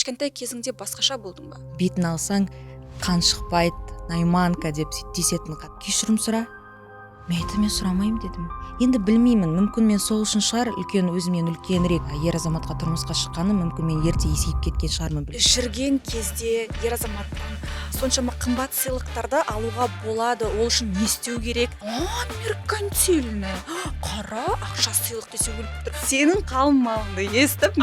кішкентай кезіңде басқаша болдың ба? Бетін алсаң қан шықпайды, Найманка деп десетін кешірім сұра. Мен сұрамаймын дедім. Енді білмеймін, мүмкін мен сол үшін шығар, үлкен өзімнен үлкенірек ер азаматқа тұрмысқа шыққаным, мүмкін мен ерте есейіп кеткен шығармын. Жүрген кезде ер азаматтан соншама қымбат сыйлықтарды алуға болады. Ол үшін не істеу керек? Меркантильный. Қара ақша сыйлық десе өліп тұр. Сенің қалың малыңды естіп,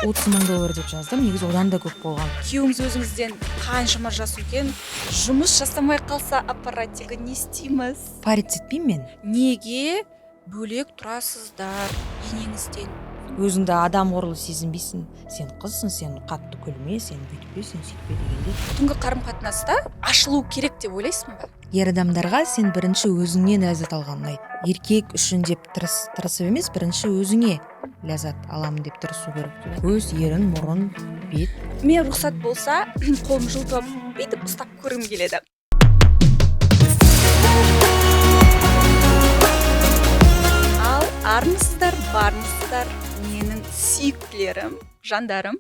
$30,000 деп жаздым. Негізі одан да көп болған. Күйеуіңіз өзіңізден қаншама жас үлкен, жұмыс жасамай қалса аппаратигі не істейміз? Парить етпеймін мен. Неге бөлек тұрасыздар енеңізден? Өзіңді адам қорлы сезінбейсің. Сен қызсың, сен қатты күлме, сен бүйтпе, сен сөйтпе дегенде. Түнгі қарым-қатынаста ашылу керек деп ойлайсың ба? Ер адамдарға сен бірінші өзіңнен ләззат алған ұнайды. Еркек үшін деп тырысып емес, бірінші өзіңе ләззат аламын деп тырысу керек. Көз, ерін, мұрын, бет. Мен рұқсат болса, қолым жылтып, бүйтіп ұстап көргім келеді. Ал армысыздар, бармысыздар, менің сүйіктілерім, жандарым.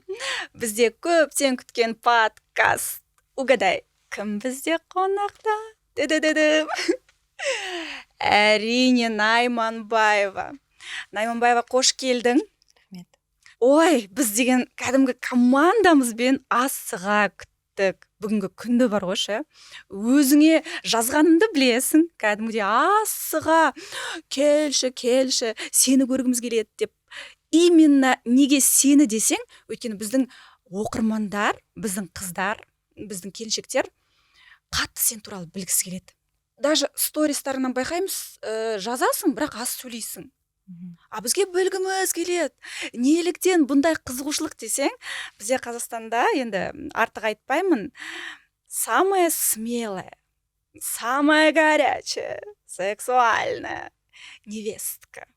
Бізде көптен күткен подкаст. Угадай, кім бізде қонақта? Дөдөдөдөм. Әрине, Найманбаева. Найманбаева, қош келдің. Рахмет. Ой, біз деген кәдімгі командамызбен асыға күттік. Бүгінгі күнді бар ғой, өзіңе жазғанымды білесің, кәдімгідей асыға келші, сені көргіміз келеді деп. Именно неге сені десең, өйткені біздің оқырмандар, біздің қыздар, біздің келіншектер қатты сен туралы білгісі келеді. Даже стористарынан байқаймыз, жазасың, бірақ аз сөйлейсің. А бізге білгіміз келеді. Неліктен бұндай қызығушылық десең, бізде Қазақстанда, енді артық айтпаймын, самая смелая, самая горячая, сексуальная невестка,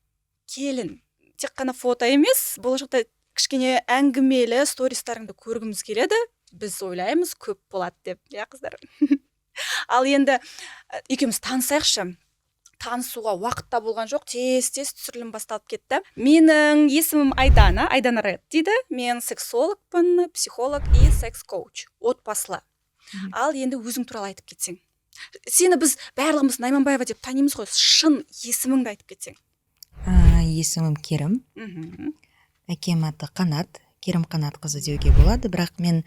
келін. Тек қана фото емес, болашақта кішкене әңгімелі стористарыңды көргіміз келеді. Біз ойлаймыз, көп болады деп, қыздар. Ал енді екеуміз танысайықшы. Танысуға уақытта болған жоқ, тез түсірілім басталып кетті. Менің есімім Айдана Ред дейді. Мен сексологпын, психолог и секс-коуч, отбасылы. Ал енді өзің туралы айтып кетсең. Сені біз барлығымыз Найманбаева деп танимыз ғой, шын есіміңді айтып кетсең. Есімім Керім. Әкем аты Қанат, Керім Қанат қызы деуге болады, бірақ мен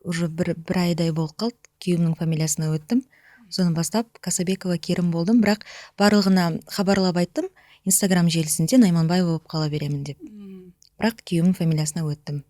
уже бір айдай болып қалды, күйеуімнің фамилиясына өттім. Соны бастап Касабекова Керім болдым, бірақ барлығына хабарлап айттым, Инстаграм желісінде Найманбаева болып қала беремін деп. Бірақ күйеуімнің фамилиясына өттім.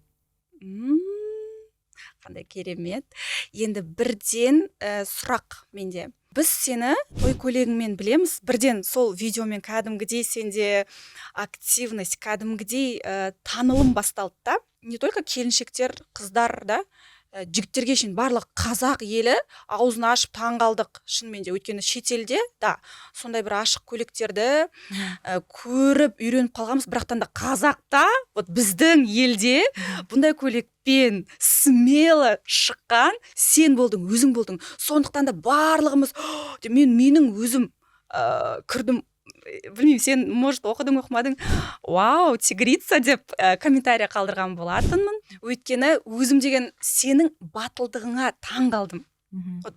Қандай керемет. Енді бірден сұрақ менде. Біз сені той көйлегіңмен білеміз, бірден сол видеомен кәдімгідей сенде активность, кәдімгідей танылым басталды да. Не только келіншектер, қыздар да, жігіттерге шейін барлық қазақ елі аузын ашып таңғалдық шынымен де. Өйткені шетелде да сондай бір ашық көйлектерді көріп үйреніп қалғанбыз, бірақтан да қазақта, вот біздің елде бұндай көйлекпен смело шыққан сен болдың, өзің болдың. Сондықтан да барлығымыз менің өзім кірдім. Білмеймін, сен, может, оқымадың. Вау, тигрица деп комментария қалдырған болатынмын. Өйткені өзім деген сенің батылдығыңа таң қалдым.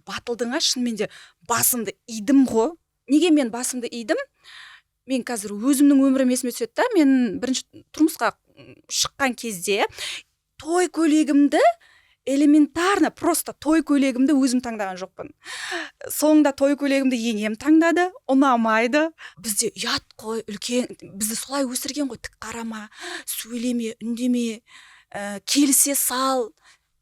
Батылдығыңа шынымен де басымды идім ғой. Неге мен басымды идім? Мен қазір өзімнің өмірім есіме түседі да, мен бірінші тұрмысқа шыққан кезде той көйлегімді элементарно, просто той көйлегімді өзім таңдаған жоқпын. Соңында той көйлегімді енем таңдады, ұнамайды. Бізде ұят қой, үлкен, бізді солай өсірген ғой, тік қарама, сөйлеме, үндеме, келісе сал,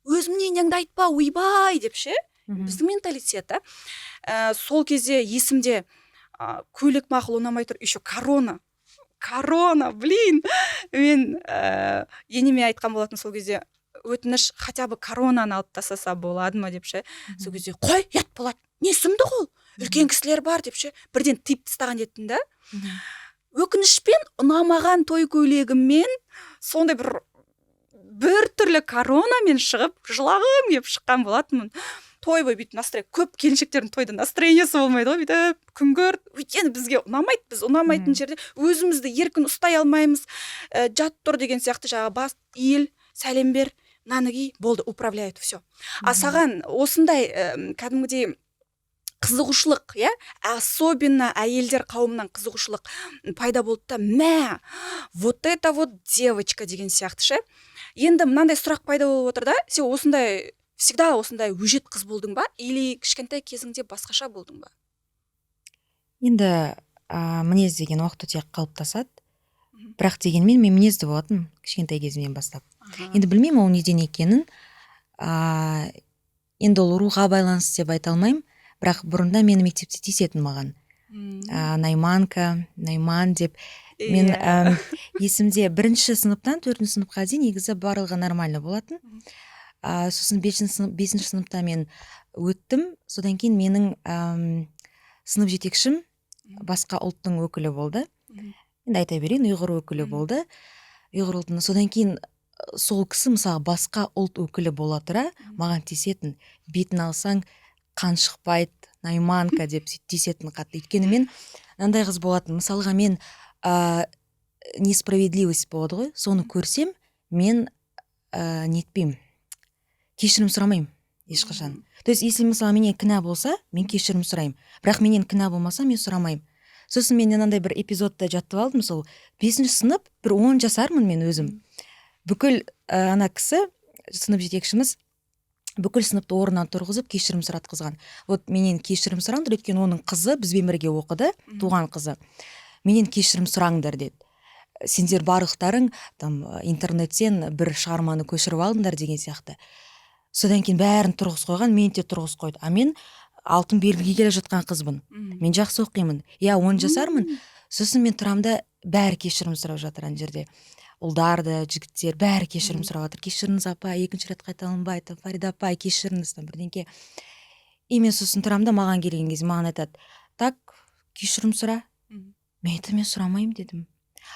өз мнениеңді айтпа, ойбай деп ше. Біздің менталитеті. Сол кезде есімде көйлек мақұл ұнамай тұр, еще корона, блин. Мен енеме айтқан болатын сол кезде, өтініш хотя бы коронаны алып тастаса болады ма деп ше. Сол кезде қой, ұят болады, не сұмдық ол, үлкен кісілер бар деп ше. Бірден тиіп тастаған еттім да. Өкінішпен ұнамаған той көйлегіммен сондай бір түрлі коронамен шығып, жылағым кеп шыққан болатынмын. Той бой бүйтіп настроение, көп келіншектердің тойда настроениесі болмайды ғой, бүйтіп күнгөрт. Өйткені бізге ұнамайды, біз ұнамайтын жерде өзімізді еркін ұстай алмаймыз. Жат тұр деген сияқты, бас иіл, сәлем бер, мынаны ки, болды, управляет все. А саған осындай кәдімгідей қызығушылық, иә, особенно әйелдер қауымынан қызығушылық пайда болды да, мә, вот это вот девочка деген сияқты ше. Енді мынандай сұрақ пайда болып отыр да, сен осындай всегда осындай өжет қыз болдың ба, или кішкентай кезіңде басқаша болдың ба? Енді мінез деген уақыт өте қалыптасады, бірақ дегенмен мен мінезді болатын кішкентай кезімнен бастап. Енді білмеймін ол неден екенін, енді ол руға байланысты деп айта алмаймын, бірақ бұрында мені мектепте тиісетін маған. Найманка, Найман деп. Мен есімде 1-ші сыныптан 4-ші сыныпқа дейін негізі барлығы нормально болатын. Сосын 5-ші сыныпта мен өттім, содан кейін менің сынып жетекшім басқа ұлттың өкілі болды. Енді айта берейін, ұйғыр өкілі болды. Ұйғыр ұлтының. Содан кейін сол кісі мысалы басқа ұлт өкілі бола тұра маған тиісетін. Бетін алсаң қан шықпайды, Найманка деп тиісетін қатты. Өйткені мен мынандай қыз болатын. Мысалға мен несправедливость болады ғой, соны көрсем, мен нетпеймін, кешірім сұрамаймын ешқашан. То есть, если мысалы менен кінә болса, мен кешірім сұраймын. Бірақ менен кінә болмаса, мен сұрамаймын. Сосын мен мынандай бір эпизодта жаттып алдым, сол 5-ші сынып, бір 10 жасармын мен өзім. Бүкіл ана кісі, сынып жетекшіміз, бүкіл сыныпты орнынан тұрғызып кешірім сұратқызған. Вот менен кешірім сұраңдар, өйткені оның қызы бізбен бірге оқыды, туған қызы. Менен кешірім сұраңдар деді. Сендер барлықтарың там интернеттен бір шығарманы көшіріп алдыңдар деген сияқты. Содан кейін бәрін тұрғыз қойған, мен де тұрғыз қойды. А мен алтын белгіге келе жатқан қызбын. Мен жақсы оқимын. Я 10 жасармын. Сосын мен тұрамда бәрі кешірім сұрап жатыр ана жерде. Ұлдарды, жігіттер бәрі кешірім сұрап жатыр. Кешіріңіз апай, екінші рет қайталанбайды. Фарида апай, кешіріңіз там бірдеңке. И мен сосын тұрамда маған келген кезде маған айтады: "Так, кешірім сұра." Мен сұрамаймын дедім.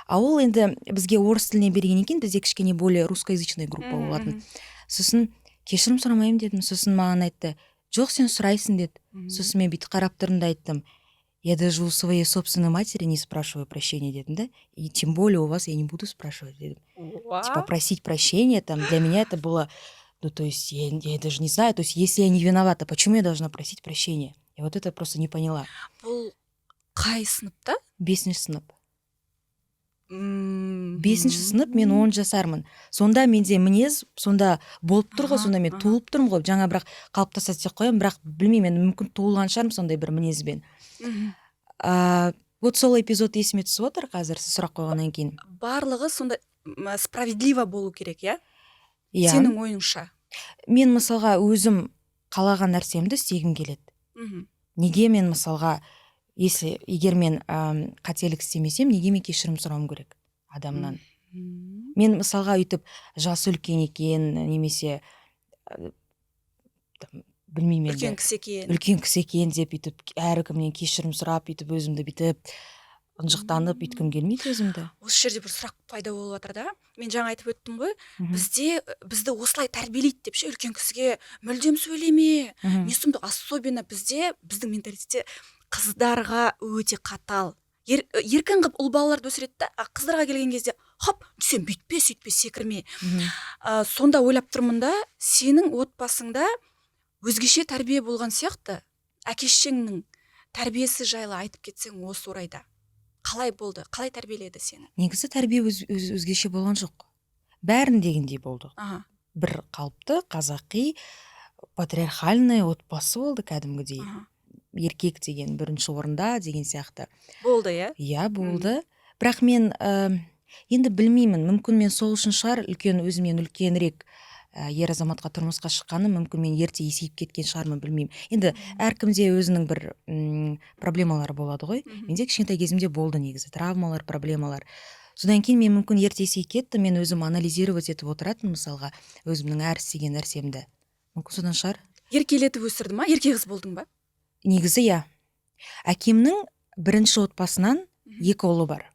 А ол енді бізге орыс тіліне берген екен, бізде кішкене более русскоязычный группа болатын. Сосын кешірім сұрамаймын дедім. Сосын маған айтты: "Жоқ, сен сұрайсың" деді. Сосын мен бүйтіп қарап тұрдым да айттым: "Я даже у своей собственной матери не спрашиваю прощения" дедім да. "И тем более у вас я не буду спрашивать" дедім. Типа просить прощения, там для меня это было, ну то есть я даже не знаю, то есть если я не виновата, почему я должна просить прощения? Я вот это просто не поняла. Бұл қай сыныпта? 5-ші сынып. 5-ші сынып, мен 10 жасармын. Сонда менде мінез, сонда болып тұр ғой, сонда мен туылып тұрмын ғой. Жаңа бірақ қалыптасады деп қоямын, бірақ білмеймін, мен мүмкін туылған шығармын сондай бір мінезбен. Вот сол эпизод есіме түсіп отыр қазір сіз сұрақ қойғаннан кейін. Барлығы сонда справедливо болу керек, иә? Иә. Сенің ойыңша. Мен мысалға өзім қалаған нәрсемді істегім келеді. Неге мен мысалға, егер мен қателік істемесем, неге мен кешірім сұрауым керек адамнан? Мен мысалға үйтіп жасы үлкен екен, немесе білмеймін енді. Үлкен кісі екен деп үйтіп әркімнен кешірім сұрап, үйтіп өзімді бүйтіп ынжықтанып үйткім келмейді өзімді. Осы жерде бір сұрақ пайда болып жатыр да. Мен жаңа айтып өттім ғой, бізді осылай тәрбиелейді деп ше, үлкен кісіге мүлдем сөйлеме. Не сұмдық, особенно біздің менталитетте қыздарға өте қатал. Еркін қып ұл балаларды өсіреді да, қыздарға келген кезде, хоп, сен бүйтпе, сөйтпе, секірме. Сонда ойлап тұрмын да, сенің отбасыңда өзгеше тәрбие болған сияқты, әке-шешеңнің тәрбиесі жайлы айтып кетсең осы орайда. Қалай болды? Қалай тәрбиеледі сені? Негізі тәрбие өзгеше болған жоқ. Бәрін дегендей болды. Бір қалыпты, қазақи, патриархальный отбасы болды кәдімгідей. Еркек деген бірінші орында деген сияқты. Болды, иә? Иә, болды. Бірақ мен енді білмеймін, мүмкін мен сол үшін шығар, өзімнен үлкенірек ер азаматқа тұрмысқа шыққаным, мүмкін мен ерте есейіп кеткен шығармын, білмеймін. Енді әркімде өзінің бір проблемалары болады ғой. Менде кішкентай кезімде болды негізі, травмалар, проблемалар. Содан кейін мен мүмкін ерте есейіп кеттім, мен өзім анализировать етіп отыратын, мысалға, өзімнің әр істеген нәрсемді. Мүмкін содан шығар. Еркелетіп өсірді ма? Ерке қыз болдың ба? Негізі иә. Әкемнің бірінші отбасынан 2 ұлы бар.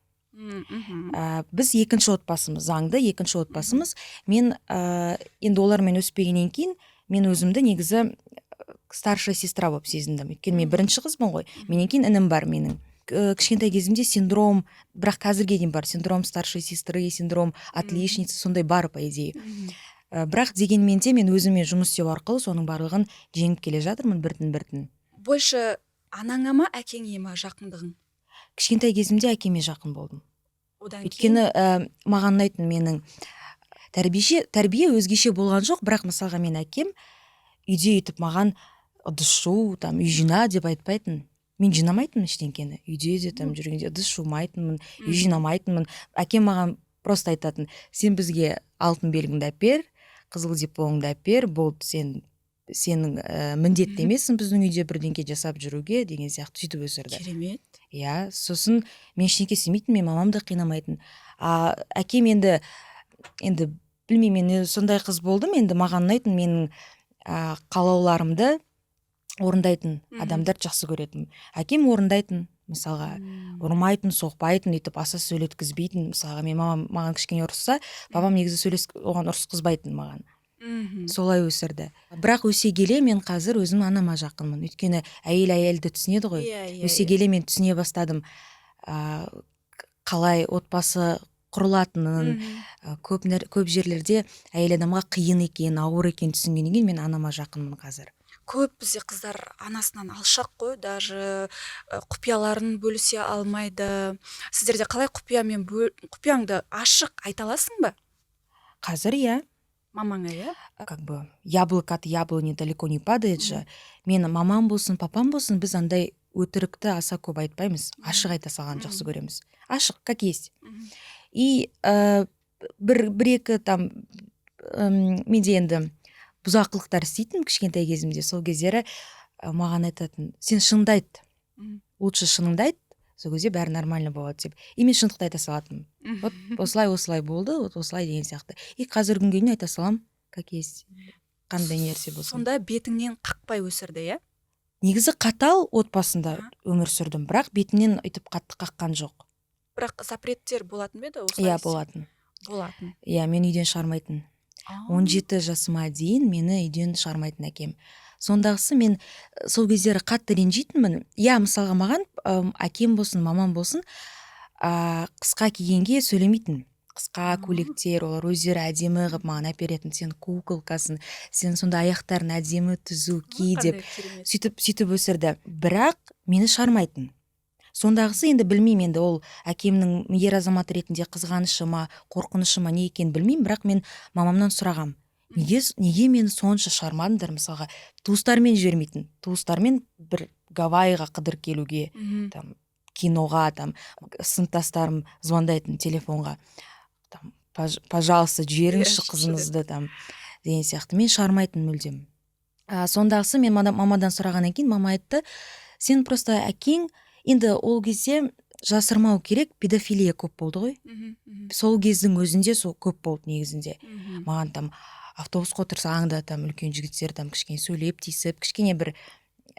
Біз екінші отбасымыз, заңды екінші отбасымыз. Мен енді олармен өспегеннен кейін мен өзімді негізі старшая сестра болып сезіндім. Өйткені мен бірінші қызбын ғой. Менен кейін інім бар менің кішкентай кезімде синдром, бірақ қазірге дейін бар, синдром старшей сестры, синдром отличницы, сондай бар по идее. Бірақ дегенмен де мен өзіме жұмыс істеу арқылы соның барлығын жеңіп келе жатырмын біртін. Больше анаңа ма, әкеңе ма жақындығың? Кішкентай кезімде әкеме жақын болдым. Одан Өйткені маған ұнайтын менің тәрбие өзгеше болған жоқ, бірақ мысалға мен әкем үйде өйтіп маған ыдыс жу, там үй жина деп айтпайтын. Мен жинамайтынмын ештеңкені. Үйде де там жүргенде ыдыс жумайтынмын, үй жинамайтынмын. Әкем маған просто айтатын: сен бізге алтын белгіңді әпер, қызыл дипломыңды әпер, болды, сенің міндетті емессің біздің үйде бірдеңке жасап жүруге деген сияқты сөйтіп өсірді. Керемет. Иә, сосын мен ештеңке істемейтін, мен мамамды қинамайтын. Әкем енді білмеймін, мен сондай қыз болдым, енді маған ұнайтын менің қалауларымды орындайтын адамдар жақсы көретін. Әкем орындайтын, мысалға ұрмайтын, соқпайтын, өйтіп аса сөйлеткізбейтін. Мысалға мен маған кішкене ұрысса, папам негізі оған ұрысқызбайтын маған. Солай өсірді. Бірақ өсе келе мен қазір өзім анама жақынмын. Өйткені әйелді түсінеді ғой. Өсе келе мен түсіне бастадым қалай отбасы құрылатынын, көп жерлерде әйел адамға қиын екен, ауыр екен түсінгеннен кейін мен анама жақынмын қазір. Көп бізде қыздар анасынан алшақ қой, даже құпияларын бөлісе алмайды. Сіздерде қалай құпияңды ашық айта аласың ба? Қазір иә. Мамаңа, иә? Как бы яблоко от яблони далеко не падает же. Мен мамам болсын, папам болсын, біз андай өтірікті аса көп айтпаймыз. Ашық айта салған жақсы көреміз. Ашық, как есть. И бір-екі там менде енді бұзақылықтар істейтін кішкентай кезімде. Сол кездері маған айтатын: сен шыныңды айт, лучше шыныңды айт, сол кезде бәрі нормально болады деп. И мен шындықты айта салатынмын. Вот осылай болды, вот осылай деген сияқты. И қазіргі күнге дейін айта салам, как есть. Қандай нәрсе болсын. Сонда бетіңнен қақпай өсірді, иә? Негізі қатал отбасында өмір сүрдім, бірақ бетінен өйтіп қатты қаққан жоқ. Бірақ запреттер болатын беді? Иә, болатын. Иә, мен үйден шығармайтын. 17 жасыма дейін мені үйден шығармайтын әкем. Сондағысы мен сол кездері қатты ренжитінмін. Иә, мысалға маған әкем болсын, мамам болсын, қысқа кигенге сөйлемейтін. Қысқа көйлектер, олар өздері әдемі қылып маған әперетін: сен куколкасың, сен сонда аяқтарын әдемі түзу ки деп сөйтіп өсірді. Бірақ мені шығармайтын. Сондағысы енді білмеймін, енді ол әкемнің ер азамат ретінде қызғанышы ма, қорқынышы ма, не екенін білмеймін, бірақ мен мамамнан сұрағам: неге мені сонша шығармадыңдар? Мысалға туыстармен жібермейтін. Туыстармен бір Гавайиға қыдырып келуге, там киноға, там сыныптастарым звондайтын телефонға: там пожалуйста, жіберіңізші қызыңызды, там деген сияқты. Мен шығармайтын мүлдем. Сондағысы мен мамадан сұрағаннан кейін мама айтты: сен просто әкең, енді ол кезде жасырмау керек, педофилия көп болды ғой. Сол кездің өзінде сол көп болды негізінде. Маған там автобусқа отырса аңда там үлкен жігіттер там кішкене сөйлеп тиісіп, кішкене бір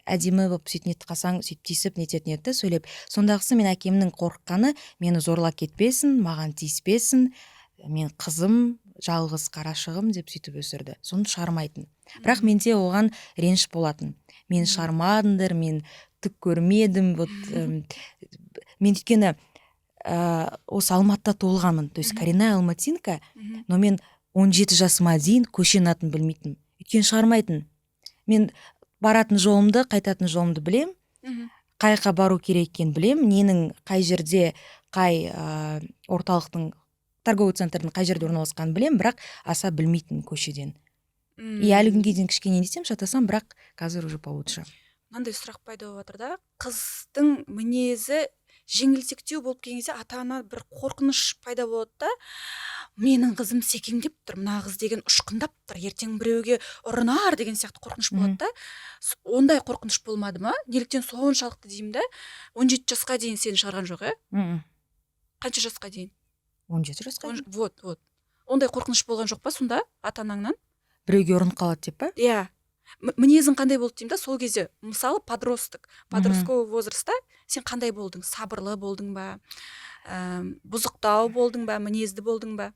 әдемі болып сөйтіп нетіп қалсаң, сөйтіп тиісіп нететін еді сөйлеп. Сондағысы мен әкемнің қорыққаны мені зорлап кетпесін, маған тиіспесін, мен қызым, жалғыз қарашығым деп сөйтіп өсірді. Соны шығармайтын. Бірақ менде оған реніш болатын. Мен шығармадыңдар, мен түк көрмедім. Мен өйткені осы Алматыда туылғанмын, то есть коренная алматинка, но мен 17 жасыма дейін көшенің атын білмейтін. Өйткені шығармайтын. Мен баратын жолымды, қайтатын жолымды білем, қай жаққа бару керек екенін білем, ненің қай жерде, қай орталықтың, торговый центрдің қай жерде орналасқанын білем, бірақ аса білмейтін көшеден. И әлі күнге дейін кішкене несем, шатасам, бірақ қазір уже получше. Мынандай сұрақ пайда болып жатыр да, қыздың мінезі жеңілтектеу болып келген кезде ата-ана бір қорқыныш пайда болады да: менің қызым секеңдеп тұр, мына қыз деген ұшқындап тұр, ертең біреуге ұрынар деген сияқты қорқыныш болады да. Ондай қорқыныш болмады ма? Неліктен соншалықты деймін да? 17 жасқа дейін сені шығарған жоқ, иә? Қанша жасқа дейін? 17 жасқа дейін. Вот. Ондай қорқыныш болған жоқ па сонда ата-анаңнан? Біреуге ұрынып қалады деп па? Иә. мінезің қандай болды деймін да, сол кезде мысалы подростковый возрастта сен қандай болдың? Сабырлы болдың ба, бұзықтау болдың ба, мінезді болдың ба?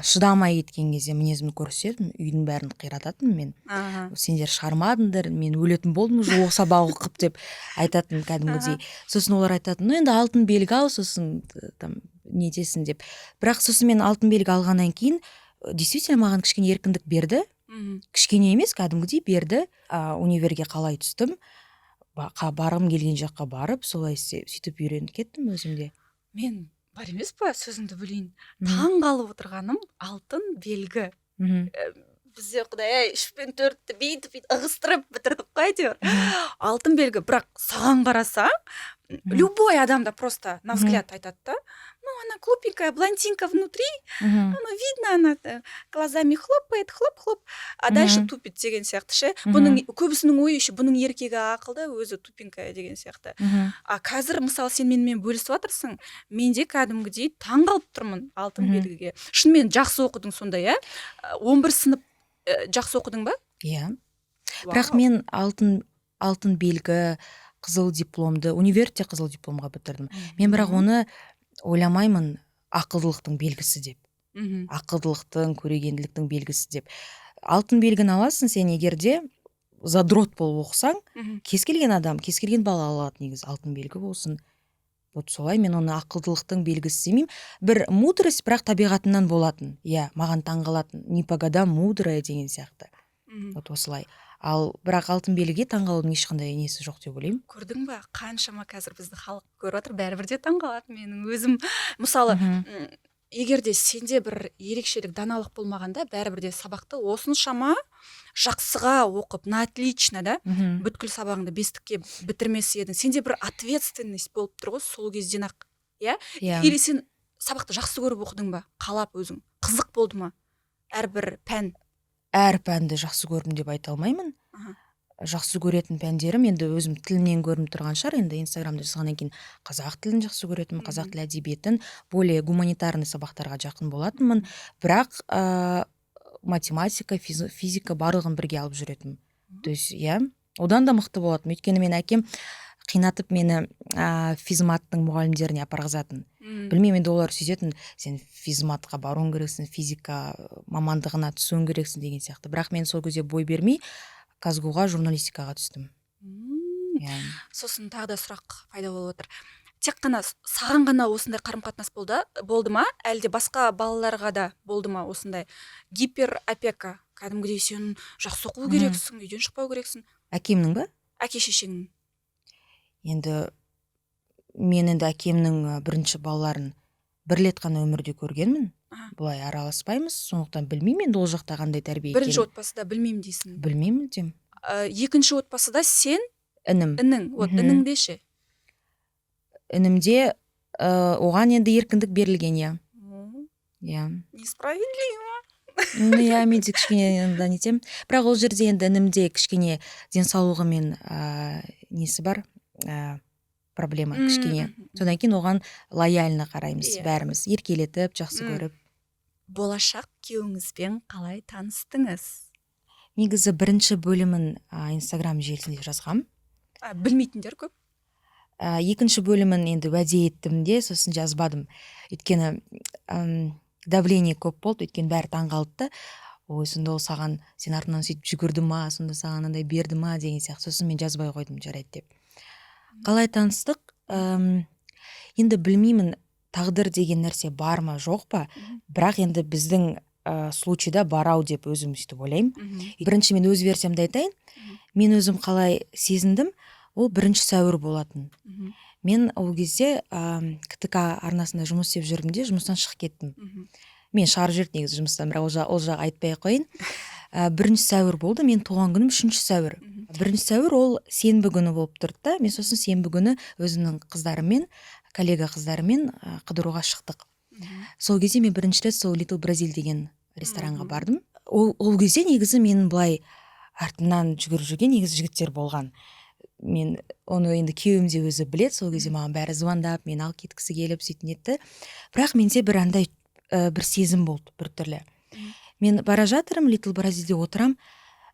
Шыдамай кеткен кезде мінезімді көрсететін, үйдің бәрін қирататын мен. Сендер шығармадыңдар, мен өлетін болдым уже сабақ оқып деп айтатын кәдімгідей. Сосын олар айтатын, ну енді алтын белгі ал, сосын там нетесің деп. Бірақ сосын мен алтын белгі алғаннан кейін действительно маған кішкене еркіндік берді. Кішкене емес, кәдімгідей берді. Универге қалай түстім, барғым келген жаққа барып, солай сөйтіп үйреніп кеттім өзімде. Мен бар емес па, сөзіңді бөлейін, таң қалып отырғаным алтын белгі. Бізде құдай үшпен төртті бүйтіп ығыстырып бітірдік қой әйтеуір. Алтын белгі, бірақ саған қарасаң, любой адамда просто на взгляд айтады да, ну она глупенькая блондинка внутри, ну видно, она глазами хлопает, хлоп-хлоп, а дальше тупит деген сияқты ше. Бұның көбісінің ойы еще бұның еркегі ақылды, өзі тупенькая деген сияқты. А қазір мысалы сен менімен бөлісіп жатырсың, мен де кәдімгідей таң қалып тұрмын алтын белгіге. Шынымен жақсы оқыдың сонда, иә? 11 сынып жақсы оқыдың ба? Иә. Бірақ мен алтын белгі, қызыл дипломды, универде қызыл дипломға бітірдім. Мен бірақ оны ойламаймын ақылдылықтың белгісі деп. Ақылдылықтың, көрегенділіктің белгісі деп. Алтын белгіні аласың сен егерде задрот болып оқысаң, кез келген адам, кез келген бала алады негізі алтын белгі болсын. Вот солай мен оны ақылдылықтың белгісі демеймін. Бір мудрость, бірақ табиғатынан болатын. Иә, маған таң қалатын. Не по годам мудрая деген сияқты. Вот осылай. Ал бірақ алтын белгіге таң қалудың ешқандай несі жоқ деп ойлаймын. Көрдің ба? Қаншама қазір бізді халық көріп отыр, бәрібір де таң қалады. Менің өзім мысалы, егерде сенде бір ерекшелік, даналық болмағанда, бәрібір де сабақты осыншама жақсыға оқып, на отлично, да? Бүткіл сабағыңды бестікке бітірмес едің. Сенде бір ответственность болып тұр ғой сол кезден ақ, иә? Или сен сабақты жақсы көріп оқыдың ба? Қалап өзің. Қызық болды ма? Әрбір пән. Әр пәнді жақсы көрдім деп айта алмаймын. Жақсы көретін пәндерім енді өзім тілінен көрініп тұрған шығар. Енді инстаграмда жазғаннан кейін қазақ тілін жақсы көретінмін, қазақ тілі әдебиетін, более гуманитарный сабақтарға жақын болатынмын. Бірақ математика, физика барлығын бірге алып жүретінмін. То есть, иә, одан да мықты болатын. Өйткені мен әкем қинатып мені физматтың мұғалімдеріне апарғызатын. Білмеймін, енді олар сөйтетін, сен физматқа баруың керексің, физика мамандығына түсуің керексің деген сияқты. Бірақ мен сол кезде бой бермей Казгуға журналистикаға түстім. Сосын тағы да сұрақ пайда болып отыр. Тек қана саған ғана осындай қарым-қатынас болды ма, әлде басқа балаларға да болды ма осындай гиперопека? Кәдімгідей сен жақсы оқу керексің, үйден шықпау керексің. Әкемнің ба? Әке шешеңнің. Енді мен енді әкемнің бірінші балаларын бір рет қана өмірде көргенмін. Бұлай араласпаймыз, сондықтан білмеймін енді ол жақта қандай тәрбие екенін. Бірінші отбасыда білмеймін дейсің. Білмеймін дем. Екінші отбасыда сен інім. Вот ініңде ше? Інімде оған енді еркіндік берілген, иә. Иә. Несправедливо. Иә, мен де кішкене нетем. Бірақ ол жерде енді інімде кішкене денсаулығы мен несі бар, проблема кішкене. Содан кейін оған лояльно қараймыз бәріміз, еркелетіп, жақсы көріп. Болашақ күйеуіңізбен қалай таныстыңыз? Негізі бірінші бөлімін Инстаграм желісінде жазғам. Білмейтіндер көп? Екінші бөлімін енді уәде еттім де, сосын жазбадым. Өйткені давление көп болды, өйткені бәрі таң қалды. Ой, сонда ол саған, сен артынан сөйтіп жүгірді ма, сонда саған андай берді ма деген сияқты. Сосын мен жазбай қойдым, жарайды деп. Қалай таныстық? Енді білмеймін, тағдыр деген нәрсе бар ма, жоқ па? Бірақ енді біздің случайда барау деп өзім сөйтіп ойлаймын. Бірінші мен өз версиямды айтайын. Мен өзім қалай сезіндім, ол 1 сәуір болатын. Мен ол кезде КТК арнасында жұмыс істеп жүрдім де, жұмыстан шығып кеттім. Мен шығарып жүрді негізі жұмыстан, бірақ ол жақ айтпай қойын. 1 сәуір болды, мен туған күнім 3 сәуір. 1 сәуір ол сенбі күні болып тұрды да, мен сосын сенбі күні өзімнің қыздарыммен, коллега қыздарымен қыдыруға шықтық. Сол кезде мен бірінші рет сол Little Brazil деген ресторанға бардым. Ол кезде негізі мен былай артымнан жүгіріп жүрген негізі жігіттер болған. Мен оны енді күйеуім де өзі білет, сол кезде маған бәрі звондап, мен алып кеткісі келіп сөйтін етті. Бірақ менде бір андай бір сезім болды, бір түрлі. Мен бара жатырмын, Little Brazilде отырам,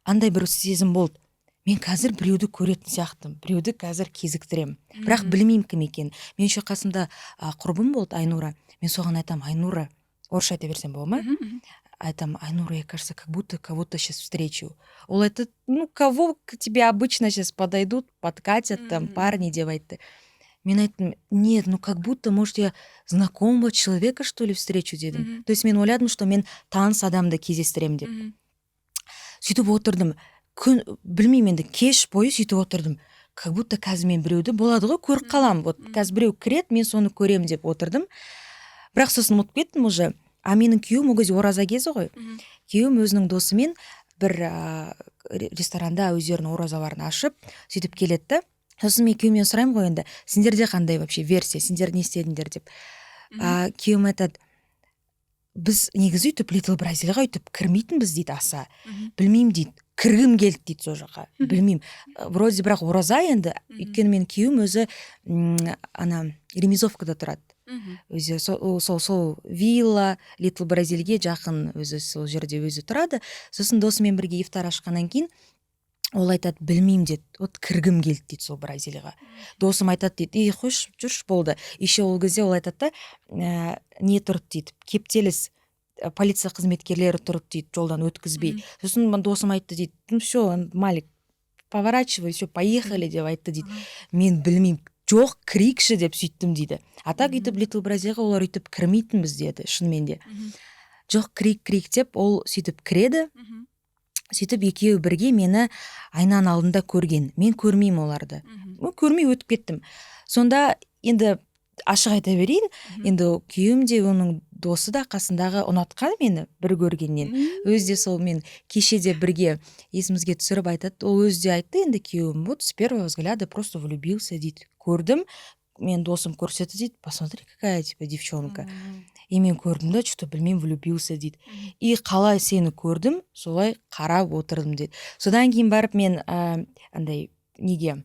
андай бір сезім болды. Мен қазір біреуді көретін сияқтымын, біреуді қазір кезіктіремін. Бірақ білмеймін кім екен. Мен еще қасымда құрбым болды, Айнура. Мен соған айтам, Айнура, орысша айта берсем болады ма? Айтам, Айнура, я, кажется, как будто кого-то сейчас встречу. Ол айтады, ну, кого к тебе обычно сейчас подойдут, подкатят, там, парни, деп айтты. Мен айттым, нет, ну, как будто, может, я знакомого человека, что ли, встречу, дедім. То есть мен ойладым, что мен таныс адамды кездестірем деп. Сөйтіп отырдым. Білмеймін енді, кеш бойы сөйтіп отырдым. Как будто қазір мен біреуді болады ғой, көріп қалам. Вот қазір біреу кіреді, мен соны көрем деп отырдым. Бірақ сосын ұмытып кеттім уже. А менің күйеуім ол кезде ораза кезі ғой. Күйеуім өзінің досымен бір ресторанда өздерінің оразаларын ашып, сөйтіп келеді. Сосын мен күйеуімнен сұраймын ғой енді, сендерде қандай вообще версия, сендер не істедіңдер деп. Күйеуім айтады, біз негізі үйтіп Little Brazil'ға үйтіп кірмейтінбіз дейді аса. Білмеймін дейді, кіргім келді дейді сол жаққа. Білмеймін. Вроде бірақ ораза енді, өйткені мен күйеуім өзі Ремизовкада тұрады. Өзі сол вилла Little Brazil'ге жақын, өзі сол жерде өзі тұрады. Сосын досымен бірге ифтар ашқаннан кейін ол айтады, білмеймін деді, вот кіргім келді дейді сол Бразилияға. Досым айтады дейді, қойш, жүрш болды. Еще ол кезде ол айтады да, не тұрды дейді, кептеліс полиция қызметкерлері тұрды дейді, жолдан өткізбей. Сосын досым айтты дейді, ну все, Малик, поворачивай, все, поехали деп айтты дейді. Мен білмеймін, жоқ, кірейікші деп сөйттім дейді. Атақ үйтіп Little Brazil'ға олар үйтіп кірмейтінбіз деді, шынымен де. Жоқ, кірейік деп ол сөйтіп кіреді. Сөйтіп екеуі бірге мені айнаның алдында көрген. Мен көрмеймін оларды. Көрмей өтіп кеттім. Сонда енді ашық айта берейін, енді күйеуім де оның досы да қасындағы ұнатқан мені бір көргеннен. Өзі де сол мен кеше де бірге есімізге түсіріп айтады. Ол өзі де айтты, енді күйеуім вот с первого взгляда просто влюбился дейді. Көрдім, мен досым көрсетті дейді, посмотри, какая типа девчонка. И мен көрдім да, что білмеймін, влюбился дейді. И қалай сені көрдім, солай қарап отырдым дейді. Содан кейін барып мен андай неге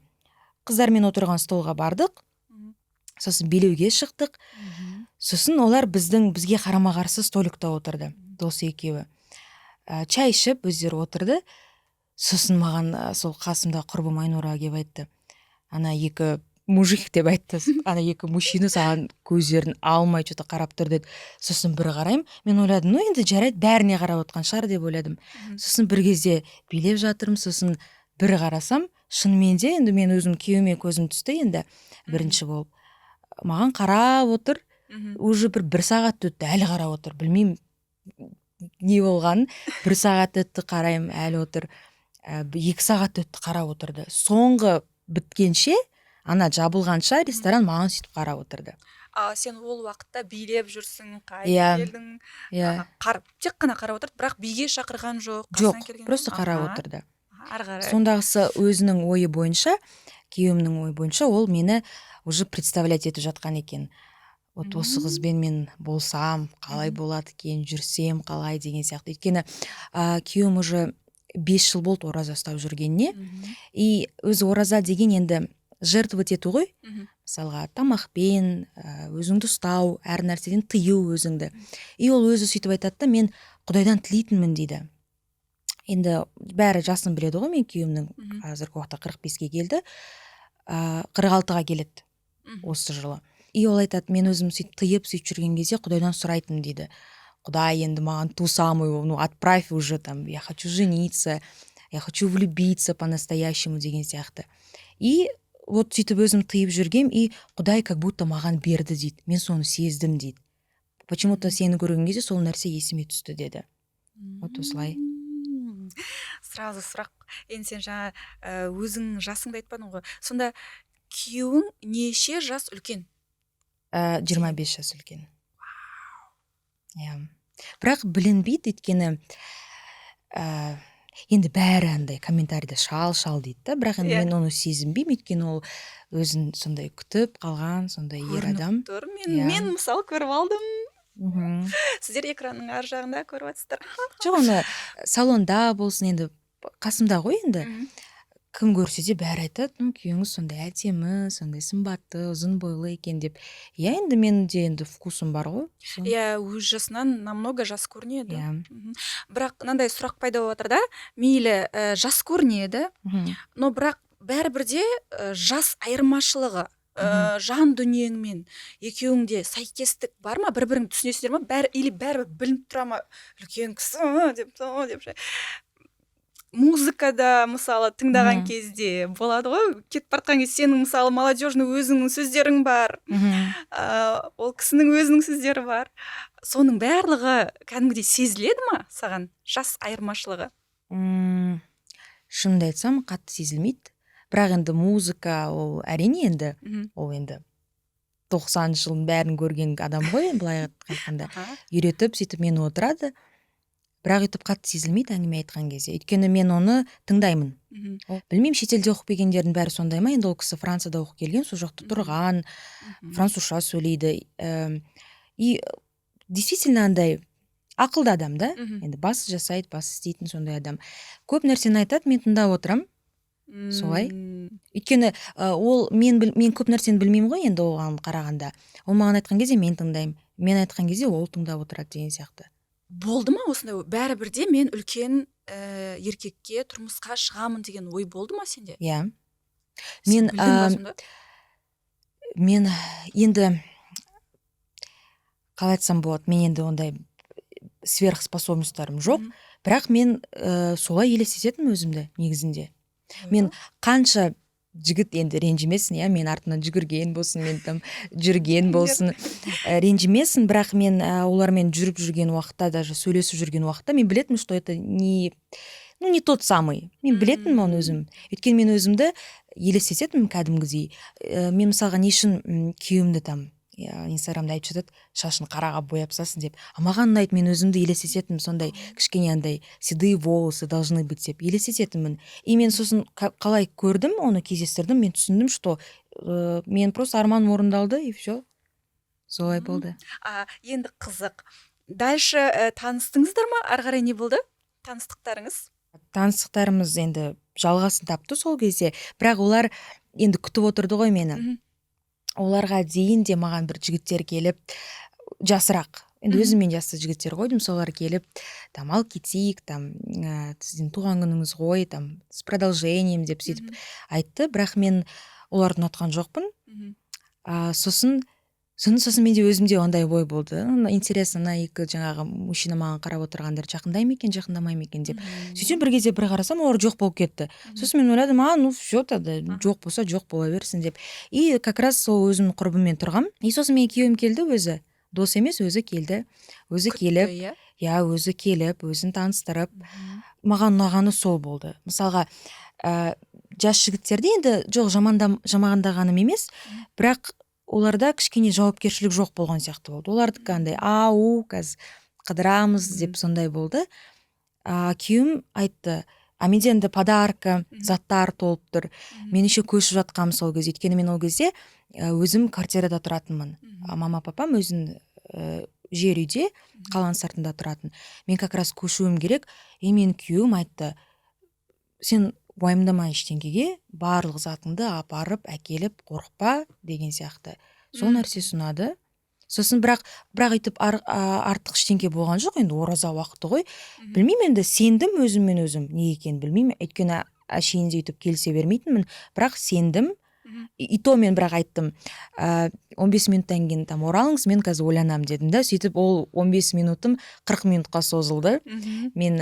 қыздармен отырған столға бардық. Сосын билеуге шықтық. Сосын олар бізге қарама-қарсы столикта отырды. Досы екеуі. Чай ішіп өздері отырды. Сосын маған сол қасымда құрбым Айнура келіп айтты. Ана екі мужик деп айтты. Ана екі мужчина саған көздерін алмай что-то қарап тұр деді. Сосын бір қараймын. Мен ойладым, ну енді жарайды, бәріне қарап отқан шығар деп ойладым. Сосын бір кезде билеп жатырмын. Сосын бір қарасам, шынымен де енді мен өзім күйеуіме көзім түсті енді бірінші болып. Маған қарап отыр. Уже бір сағат өтті, әлі қарап отыр. Білмеймін не болғанын. Бір сағат өтті, қараймын, әлі отыр. 2 сағат өтті, қарап отырды. Соңғы біткенше, ана жабылғанша ресторан маған сөйтіп қарап отырды. Сен ол уақытта билеп жүрсің, қайтып келдің, тек қана қарап отырды, бірақ биге шақырған жоқ. Жоқ, просто қарап отырды. Ары қарай. Сондағысы өзінің ойы бойынша, күйеуімнің ойы бойынша, ол мені уже представлять етіп жатқан екен. Вот осы қызбен мен болсам, қалай болады екен, жүрсем, қалай деген сияқты. Өйткені күйеуім уже 5 жыл болды ораза ұстап жүргеніне. И өзі ораза деген енді жертвовать ету ғой. Мысалға тамақпен, өзіңді ұстау, әр нәрседен тыю өзіңді. И ол өзі сөйтіп айтады да, мен Құдайдан тілейтінмін дейді. Енді бәрі жасын біледі ғой, мен күйеуімнің қазіргі уақытта 45-ге келді, 46-ға келеді осы жылы. И ол айтады, мен өзім сөйтіп тыйып жүрген кезде Құдайдан сұрайтын дейді. Құдай енді маған ту самую, ну отправь уже там, я хочу жениться, я хочу влюбиться по-настоящему деген сияқты. И вот сөйтіп өзім тыйып жүргем, и Құдай как будто маған берді дейді. Мен соны сездім дейді. Почему-то сені көрген кезде сол нәрсе есіме түсті деді. Вот осылай. Сразу сұрақ. Енді сен жаңа өзің жасыңды айтпадың ғой. Сонда күйеуің неше жас үлкен? 25 жас үлкен. Бірақ білінбейді, өйткені енді бәрі андай комментарийда шал дейді да, бірақ енді мен оны сезінбеймін, өйткені ол өзін сондай күтіп қалған, сондай ер адам. Мен мысалы көріп алдым. Сіздер экранның ар жағында көріп жатсыздар. Жоқ, оны салонда болсын, енді қасымда ғой енді. кім көрсе де бәрі айтады, ну күйеуіңіз сондай әдемі, сондай сымбатты, ұзын бойлы екен деп. Иә, енді менің де енді вкусым бар ғой. Иә, өз жасынан намного жас көрінеді. Иә. Бірақ мынандай сұрақ пайда болып жатыр да, мейлі жас көрінеді, но бірақ бәрібірде жас айырмашылығы жан дүниеңмен екеуіңде сәйкестік бар ма, бір-біріңді түсінесіңдер ма, или бәрібір білініп тұра ма, үлкен кісі деп музыкада мысалы тыңдаған кезде болады ғой, кетіп бара кезде сенің мысалы молодежный өзіңнің сөздерің бар, ол кісінің өзінің сөздері бар, соның барлығы кәдімгідей сезіледі ма саған, жас айырмашылығы? Шынымды айтсам, қатты сезілмейді, бірақ енді музыка ол әрине енді ол енді 90 жылдың бәрін көрген адам ғой, былай айтқанда үйретіп сөйтіп мені отырады, бірақ өйтіп қатты сезілмейді әңгіме айтқан кезде, өйткені мен оны тыңдаймын. Білмеймін, шетелде оқып келгендердің бәрі сондай ма, енді ол кісі Францияда оқып келген, сол жақта тұрған, французша сөйлейді, и действительно андай ақылды адам да, енді басы жасайды, басы істейтін сондай адам. Көп нәрсені айтады, мен тыңдап отырам, солай. Өйткені ол мен көп нәрсені білмеймін ғой, енді оған қарағанда. Ол маған айтқан кезде мен тыңдаймын, мен айтқан кезде ол тыңдап отырады деген сияқты. Болды ма осындай, бәрібірде мен үлкен еркекке тұрмысқа шығамын деген ой болды ма сенде? Иә. Мен енді қалай айтсам болады, мен енді ондай сверхспособностьтарым жоқ, бірақ мен солай елестететінмін өзімді негізінде. Мен қанша жігіт енді ренжімесін, иә, мен артынан жүгірген болсын, мен там жүрген болсын, ренжімесін, бірақ мен олармен жүріп жүрген уақытта, даже сөйлесіп жүрген уақытта мен білетінмін, что это не тот самый. Мен білетінмін оны өзім. Өйткені мен өзімді елестететінмін кәдімгідей. Мен мысалға не үшін күйеуімді там инстаграмда айтып жатады, шашын қараға бояп тастасын деп. Маған ұнайды, мен өзімді елестететінмін, сондай кішкене андай седые волосы должны быть деп елестететінмін. И мен сосын қалай көрдім, оны кездестірдім, мен түсіндім, что мен просто арманым орындалды, и все. Солай болды. Енді қызық. Дальше таныстыңыздар ма? Ары қарай не болды? Таныстықтарыңыз? Таныстықтарымыз енді жалғасын тапты сол кезде, бірақ олар енді күтіп отырды ғой мені. Оларға дейін де маған бір жігіттер келіп, жасырақ, енді өзіммен жасты жігіттер қойдым, солар келіп, там, ал кетейік, там, сіздің туған күніңіз ғой, там, с продолжением деп сөйтіп айтты, бірақ мен оларды ұнатқан жоқпын. Сосын менде өзімде ондай ой болды. Интересно, на екі жаңағы мужчина маған қарап отырғандар жақындай ма екен, жақындамай ма екен деп. Сөйтсем бір кезде бір қарасам, олар жоқ болып кетті. Сосын мен ойладым, ну все тогда, жоқ болса жоқ бола берсін деп. И как раз сол өзімнің құрбыммен тұрғам. И сосын мен күйеуім келді өзі. Дос емес, өзі келді. Өзі келіп, өзі келіп, өзін таныстырып. Маған ұнағаны сол болды. Мысалға, жас жігіттерде енді жоқ жамандағаным емес, бірақ оларда кішкене жауапкершілік жоқ болған сияқты болды. Оларды қандай қазір қыдырамыз деп сондай болды. Күйеуім айтты, менде енді подарка, заттар толып тұр. Мен еще көшіп жатқам сол кезде. Өйткені мен ол кезде өзім квартирада тұратынмын. Мама папам өзін жер үйде, қаланың сыртында тұратын. Мен как раз көшуім керек. Мен күйеуім айтты, сен уайымдама ештеңеге, барлық затыңды апарып, әкеліп, қорықпа деген сияқты. Сол нәрсе ұнады. Сосын бірақ өйтіп артық ештеңе болған жоқ, енді ораза уақыты ғой. Білмеймін, енді сендім өзіммен өзім, не екенін білмеймін. Өйткені әшейінде өйтіп келісе бермейтінмін, бірақ сендім. И то мен бірақ айттым, 15 минуттан кейін там оралыңыз, мен қазір ойланам дедім да, сөйтіп ол 15 минутым 40 минутқа созылды. Мен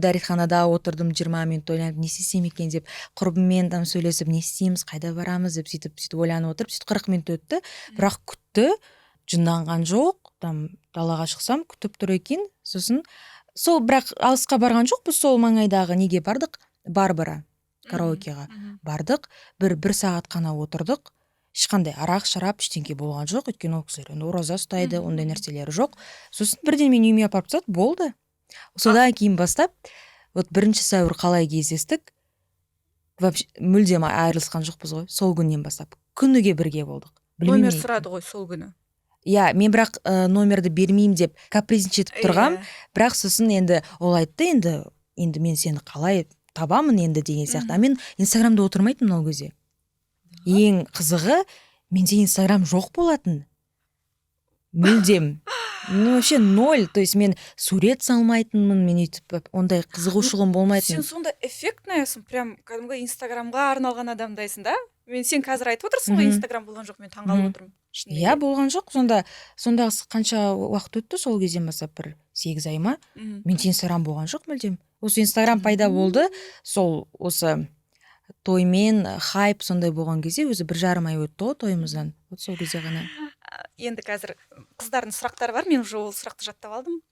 дәретханада отырдым 20 минут ойланып, не істесем екен деп, құрбыммен там сөйлесіп, не істейміз, қайда барамыз деп сөйтіп ойланып отырып, сөйтіп 40 минут өтті, бірақ күтті, жынданған жоқ, там далаға шықсам күтіп тұр екен. Сосын сол бірақ алысқа барған жоқпыз, сол маңайдағы неге бардық, Барбара караокеға бардық, бір сағат қана отырдық, ешқандай арақ шарап ештеңе болған жоқ, өйткені ол кісілер ораза ұстайды, ондай нәрселері жоқ. Сосын бірден мен үйіме апарып тастады, болды. Содан кейін бастап, вот 1 сәуір қалай кездестік, вообще мүлдем айырылысқан жоқпыз ғой, сол күннен бастап күніге бірге болдық. Номер сұрады ғой сол күні. Иә, мен бірақ номерді бермеймін деп капризничать етіп тұрғам, бірақ сосын енді ол айтты, енді мен сені қалай табамын енді деген сияқты. Мен Инстаграмда отырмайтынмын ол кезде. Ең қызығы, менде Инстаграм жоқ болатын. Мүлдем. Вообще ноль. То есть мен сурет салмайтынмын, мен өйтіп ондай қызығушылығым болмайтын. Сен сонда эффектныйсың, прям кәдімгі Инстаграмға арналған адамдайсың да? Сен қазір айтып отырсың ғой, Инстаграм болған жоқ, мен таңғалып отырмын. Иә, болған жоқ. Сонда қанша уақыт өтті сол кезден бастап, бір 8 ай ма? Менде Инстаграм болған жоқ мүлдем. Осы Инстаграм пайда болды, сол осы тоймен хайп сондай болған кезде, өзі 1,5 ай өтті ғой тойымыздан. Вот сол кезде ғана. Енді қазір қыздардың сұрақтары бар, мен уже ол сұрақты жаттап алдым.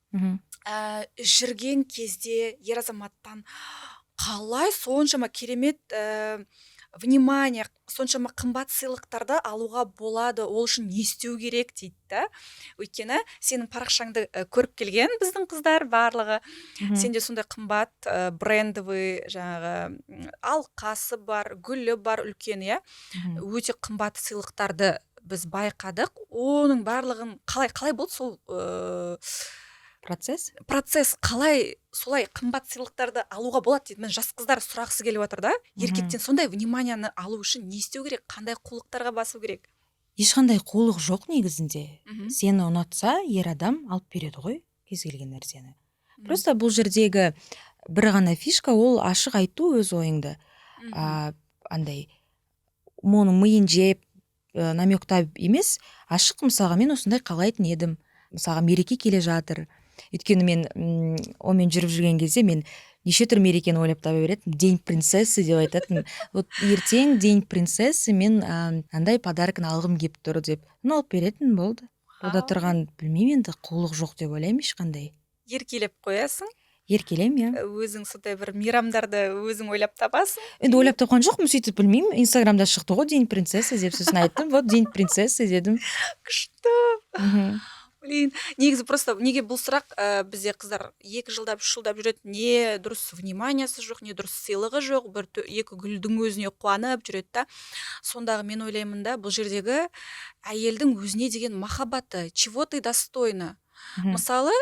Жүрген кезде ер азаматтан қалай соншама керемет внимание, соншама қымбат сыйлықтарды алуға болады, ол үшін не істеу керек дейді да. Өйткені сенің парақшаңды көріп келген біздің қыздар барлығы. Сенде сондай қымбат брендовый жаңағы алқасы бар, гүлі бар, үлкен, иә. Өте қымбат сыйлықтарды біз байқадық. Оның барлығын қалай болды сол процесс қалай солай қымбат сыйлықтарды алуға болады дейді. Мен жас қыздар сұрағысы келіп отыр да. Еркектен сондай вниманияны алу үшін не істеу керек, қандай қулықтарға басу керек? Ешқандай қулық жоқ негізінде. Сені ұнатса, ер адам алып береді ғой кез келген нәрсені. Просто бұл жердегі бір ғана фишка, ол ашық айту өз ойыңды. Андай оның миын жеп намектап емес, ашық, мысалға мен осындай қалайтын едім. Мысалға мереке келе жатыр. Өйткені мен онымен жүріп жүрген кезде мен неше түрлі мерекені ойлап таба беретінмін. День принцессы деп айтатын. Вот ертең день принцессы, мен андай подаркын алғым келіп тұр деп. Алып беретін болды. Ода тұрған, білмеймін, енді қулық жоқ деп ойлаймын ешқандай. Еркелеп қоясың? Еркелем, иә. Өзің сондай бір мейрамдарды өзің ойлап табасың? Енді ойлап тапқан жоқпын, сөйтіп білмеймін. Инстаграмда шықты ғой день принцессы деп, сосын айттым. Вот день принцессы дедім. Күшті. Блин, негізі просто неге бұл сұрақ бізде қыздар 2 жылдап 3 жылдап жүреді, не дұрыс вниманиясы жоқ, не дұрыс сыйлығы жоқ, екі гүлдің өзіне қуанып жүреді да. Сондағы мен ойлаймын да, бұл жердегі әйелдің өзіне деген махаббаты, чего ты достойна. Мысалы,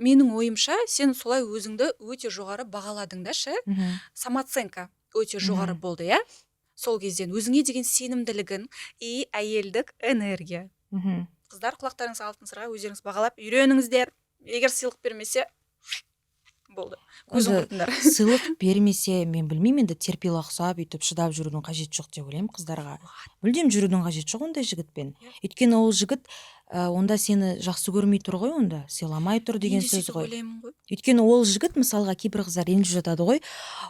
менің ойымша, сен солай өзіңді өте жоғары бағаладың да, самооценка өте жоғары болды, иә? Сол кезден өзіңе деген сенімділігін и әйелдік энергия. Қыздар, құлақтарыңыз алтын сырға, өздеріңіз бағалап үйреніңіздер. Егер сыйлық бермесе, болды. Көзің құртыңдар. Сыйлық бермесе, мен білмеймін, енді терпелі ұқсап, өйтіп шыдап жүрудің қажет жоқ деп ойлаймын қыздарға. Мүлдем жүрудің қажет жоқ ондай жігітпен. Өйткені ол жігіт онда сені жақсы көрмей тұр ғой, онда сыйламай тұр деген сөз ғой. Өйткені ол жігіт, мысалға, кейбір қыздар ренжіп жатады ғой,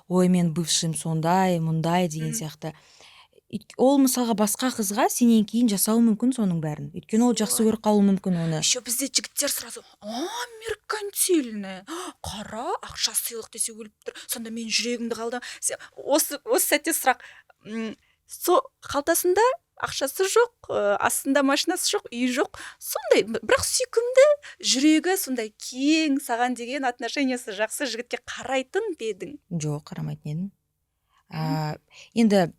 ой, мен бывшим сондай, мұндай деген сияқты. Ол мысалға басқа қызға сенен кейін жасауы мүмкін соның бәрін. Өйткені ол жақсы көріп қалуы мүмкін оны. Еще бізде жігіттер сразу, меркантильный, қара, ақша сыйлық десе өліп тұр. Сонда мен жүрегімді қалдым. Осы сәтте сұрақ, қалтасында ақшасы жоқ, астында машинасы жоқ, үйі жоқ. Сондай, бірақ сүйкімді, жүрегі сондай кең, саған деген отношениясы жақсы жігітке қарайтын бедің? Жоқ, қарамайтын едім.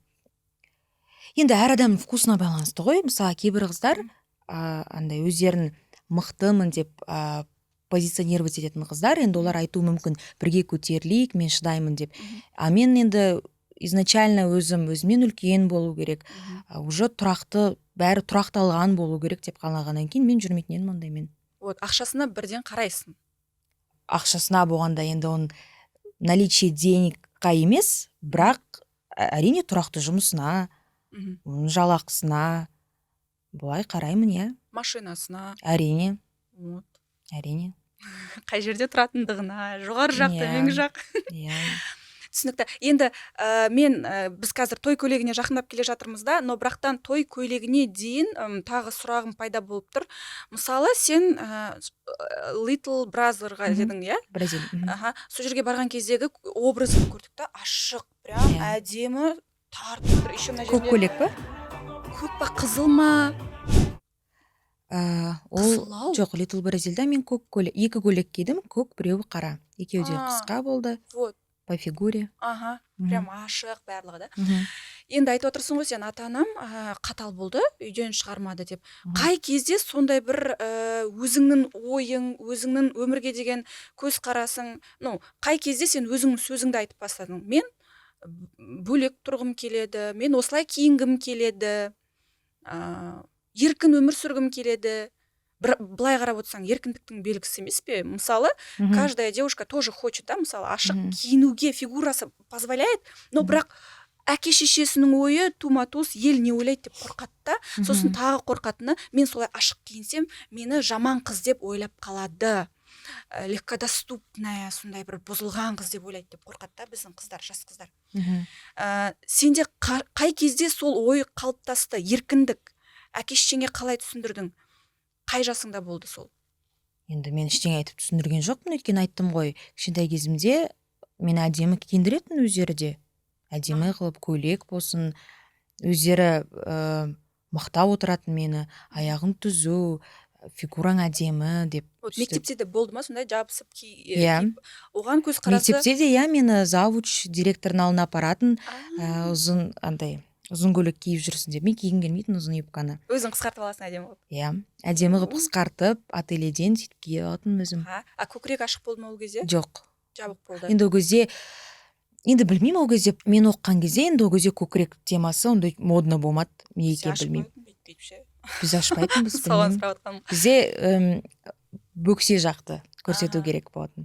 Енді әр адам вкусына байланысты ғой. Мысалы, кейбір қыздар андай өздерін мықтымын деп позиционировать ететін қыздар, енді олар айтуы мүмкін, бірге көтерілейік, мен шыдаймын деп. Мен енді изначально өзімнен үлкен болу керек, уже тұрақты, бәрі тұрақталған болу керек деп қалағаннан кейін мен жүрмейтін едім ондаймен. Вот, ақшасына бірден қарайсың. Ақшасына болғанда енді оның наличие деньгқа емес, бірақ әрине тұрақты жұмысына, жалақысына былай қараймын, иә. Машинасына. Әрине. Вот. Әрине. Қай жерде тұратындығына, жоғары жақ, төменгі жақ. Иә. Түсінікті. Енді біз қазір той көйлегіне жақындап келе жатырмыз да, но бірақтан той көйлегіне дейін тағы сұрағым пайда болып тұр. Мысалы, сен Little Brother-ға дедің, иә? Бразил. Сол жерге барған кездегі образын көрдік та, ашық, прям әдемі, тартып тұр. Көк көйлек па? Көк па, қызыл ма? Ол жоқ, Little Brazil'да мен көк көйлек, 2 көйлек кидім, көк, біреуі қара. Екеуі де қысқа болды. Вот. По фигуре. Прям ашық барлығы да. Енді айтып отырсың ғой, сен ата-анам қатал болды, үйден шығармады деп. Қай кезде сондай бір өзіңнің ойың, өзіңнің өмірге деген көз қарасың, қай кезде сен өзіңнің сөзіңді айтып бастадың? Мен бөлек тұрғым келеді, мен осылай киінгім келеді, еркін өмір сүргім келеді. Былай қарап отырсаң, еркіндіктің белгісі емес пе? Мысалы, каждая девушка тоже хочет, да, мысалы, ашық киінуге, фигурасы позволяет, но бірақ әке шешесінің ойы тума-туыс ел не ойлайды деп қорқады да. Сосын тағы қорқатыны, мен солай ашық киінсем, мені жаман қыз деп ойлап қалады, легкодоступная, сондай бір бұзылған қыз деп ойлайды деп қорқады да біздің қыздар, жас қыздар. Сенде қай кезде сол ой қалыптасты? Еркіндік әке шешеңе қалай түсіндірдің? Қай жасыңда болды сол? Енді мен ештеңе айтып түсіндірген жоқпын, өйткені айттым ғой, кішкентай кезімде мені әдемі киіндіретін өздері де. Әдемі қылып көйлек болсын, өздері мақтап отыратын мені, аяғың түзу, фигураң әдемі деп. Мектепте де болды ма сондай жабысып киіп? Оған көз қарасы? Мектепте де мені завуч директордың алдына апаратын, ұзын көйлек киіп жүрсін деп. Мен кигім келмейтін ұзын юбканы. Өзің қысқартып аласың әдемі қылып? Әдемі қылып қысқартып, ательеден сөйтіп киіп алатын өзім. Көкірек ашық болды ма ол кезде? Жоқ. Жабық болды. Енді ол кезде, енді білмеймін, ол кезде мен оқыған кезде енді ол кезде көкірек темасы ондай модно болмады. Неге білмеймін. Біз ашпайтынбыз, білмеймін. Бізде бөксе жақты көрсету керек болатын.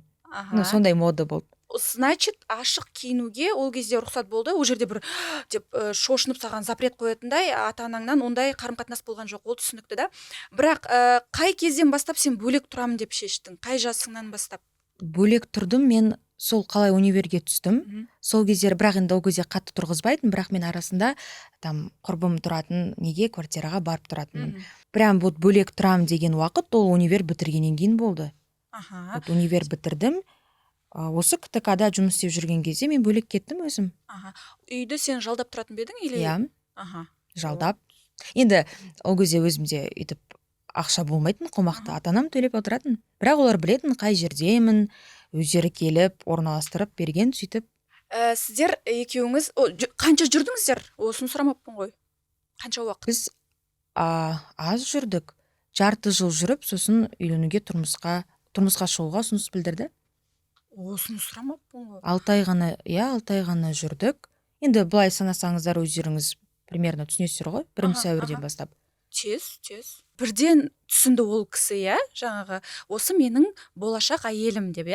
Сондай мода болды. Значит, ашық киінуге ол кезде рұқсат болды. Ол жерде бір деп шошынып саған запрет қоятындай ата-анаңнан ондай қарым-қатынас болған жоқ. Ол түсінікті да. Бірақ қай кезден бастап сен бөлек тұрамын деп шештің? Қай жасыңнан бастап? Бөлек тұрдым мен, сол қалай универге түстім. Сол кездері, бірақ енді ол кезде қатты тұрғызбайтын, бірақ мен арасында там құрбым тұратын неге квартираға барып тұратын. Прям вот бөлек тұрам деген уақыт ол универ бітіргеннен кейін болды. Универ бітірдім. Осы КТК-да жұмыс істеп жүрген кезде мен бөлек кеттім өзім. Үйді сен жалдап тұратын бедің или? Жалдап. Енді ол кезде өзімде үйтіп ақша болмайтын, қомақты ата-анам төлеп отыратын. Бірақ олар білетін қай жердемін, өздері келіп, орналастырып берген, сөйтіп. Сіздер екеуіңіз қанша жүрдіңіздер? Осын сұрамаппын ғой. Қанша уақыт? Біз аз жүрдік. Жарты жыл жүріп, сосын үйленуге тұрмысқа шығуға ұсыныс білдірді. Осын сұрамаппын ғой. 6 ай ғана жүрдік. Енді былай санасаңыздар өздеріңіз примерно түсінесіздер ғой, 1 сәуірден бастап. Тез. Бірден түсінді ол кісі, жаңағы, осы менің болашақ әйелім деп,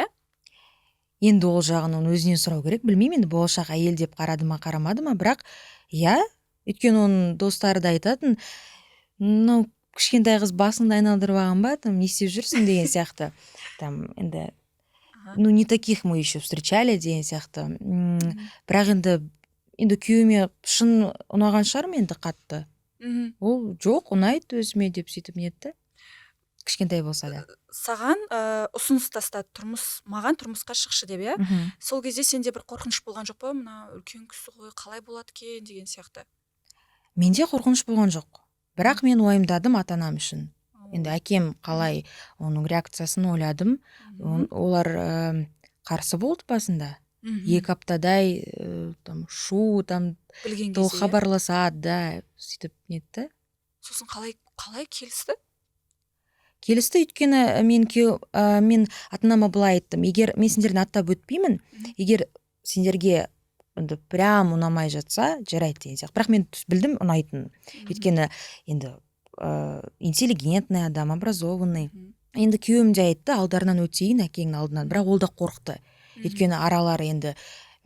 Енді ол жағынан өзінен сұрау керек, білмеймін, енді болашақ әйел деп қарады ма, қарамады ма, бірақ өйткені оның достары да айтатын, кішкентай қыз басыңды айналдырып алған ба, не істеп жүрсің деген сияқты. Енді не таких мы еще встречали деген сияқты. Бірақ енді күйеуіме шын ұнаған шығармын енді қатты. Ол жоқ, ұнайды өзіме деп сөйтіп нетті. Кішкентай болса да. Саған ұсыныс тастады, маған тұрмысқа шықшы деп, Сол кезде сенде бір қорқыныш болған жоқ па? Мына үлкен кісі ғой, қалай болады екен деген сияқты. Менде қорқыныш болған жоқ. Бірақ мен уайымдадым ата-анам үшін. Енді әкем қалай оның реакциясын ойладым. Олар қарсы болды басында. 2 аптадай шу, хабарласады да, сөйтіп нетті. Сосын қалай келісті? Келісті, өйткені мен ата-анама былай айттым. Егер мен сендерден аттап өтпеймін, егер сендерге прям ұнамай жатса, жарайды деген сияқты. Бірақ мен білдім ұнайтынын. Өйткені енді интеллигентный адам, образованный. Енді күйеуім де айтты, алдарынан өтейін әкеңнің алдынан, бірақ ол да қорықты. Өйткені аралары енді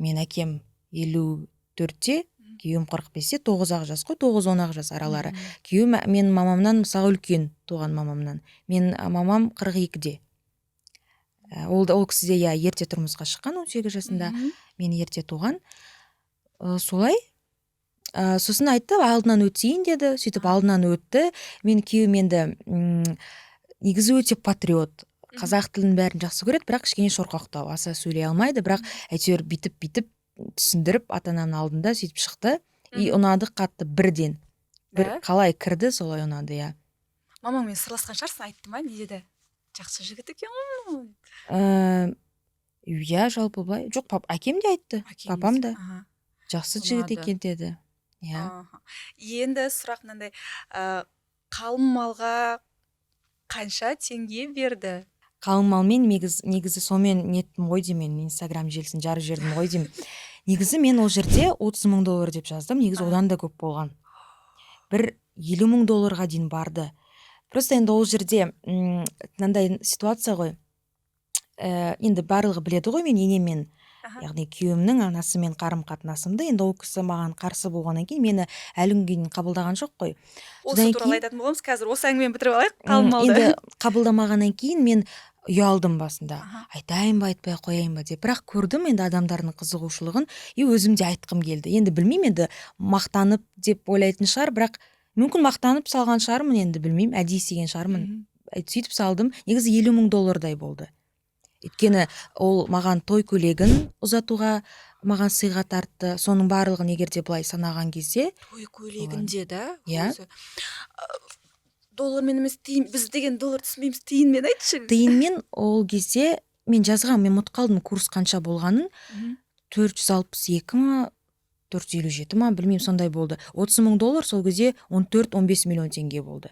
мен әкем 54-те, күйеуім 45-те, 9-ақ жас қой, 9-10-ақ жас аралары. Күйеуім мен мамамнан мысалы үлкен, туған мамамнан. Мен мамам 42-де. Ол кісі де ерте тұрмысқа шыққан 18 жасында, мен ерте туған. Солай. Сосын айтты, алдынан өтейін деді, сөйтіп алдынан өтті. Мен күйеуім енді негізі өте патриот. Қазақ тілін бәрін жақсы көреді, бірақ кішкене шорқақтау, аса сөйлей алмайды, бірақ әйтеуір битіп түсіндіріп ата-анамның алдында сөйтіп шықты. И ұнады қатты бірден. Қалай кірді, солай ұнады, Мамаңмен сырласқан шығарсың, айтты ма, не деді? Жақсы жігіт екен ғой. Жалпы былай. Жоқ, әкем де айтты, папам да. Жақсы жігіт екен деді. Енді сұрақ мынандай, қалың малға қанша теңге берді? Қалың малмен негізі сонымен неттім ғой деймін, Инстаграм желісін жарып жібердім ғой деймін. негізі мен ол жерде 30 мың доллар деп жаздым, негізі одан да көп болған. Бір 50 мың долларға дейін барды. Просто енді ол жерде мынандай ситуация ғой. Енді барлығы біледі ғой мен енеммен, яғни күйеуімнің анасымен қарым-қатынасымды. Енді ол кісі маған қарсы болғаннан кейін мені әлі күнге дейін қабылдаған жоқ қой. Осы туралы айтатын боламыз, қазір осы әңгімені бітіріп алайық, қалмалды. Енді қабылдамағаннан кейін мен ұялдым басында. Айтайын ба, айтпай қояйын ба деп. Бірақ көрдім енді адамдардың қызығушылығын, өзім де айтқым келді. Енді білмеймін, енді мақтанып деп ойлайтын шығар, бірақ мүмкін мақтанып салған шығармын, енді білмеймін, әдейі істеген шығармын. Сөйтіп салдым. Негізі 50 мың доллардай болды. Өйткені ол маған той көйлегін ұзатуға маған сыйға тартты. Соның барлығын егер де былай санаған кезде, той көйлегінде да? Иә. Доллармен емес, біз деген доллар түсінбейміз, тиынмен айтшы. Тиынмен ол кезде мен жазған, мен ұмытып қалдым курс қанша болғанын. 462 ма, 457 ма, білмеймін, сондай болды. 30 мың доллар сол кезде 14-15 миллион теңге болды.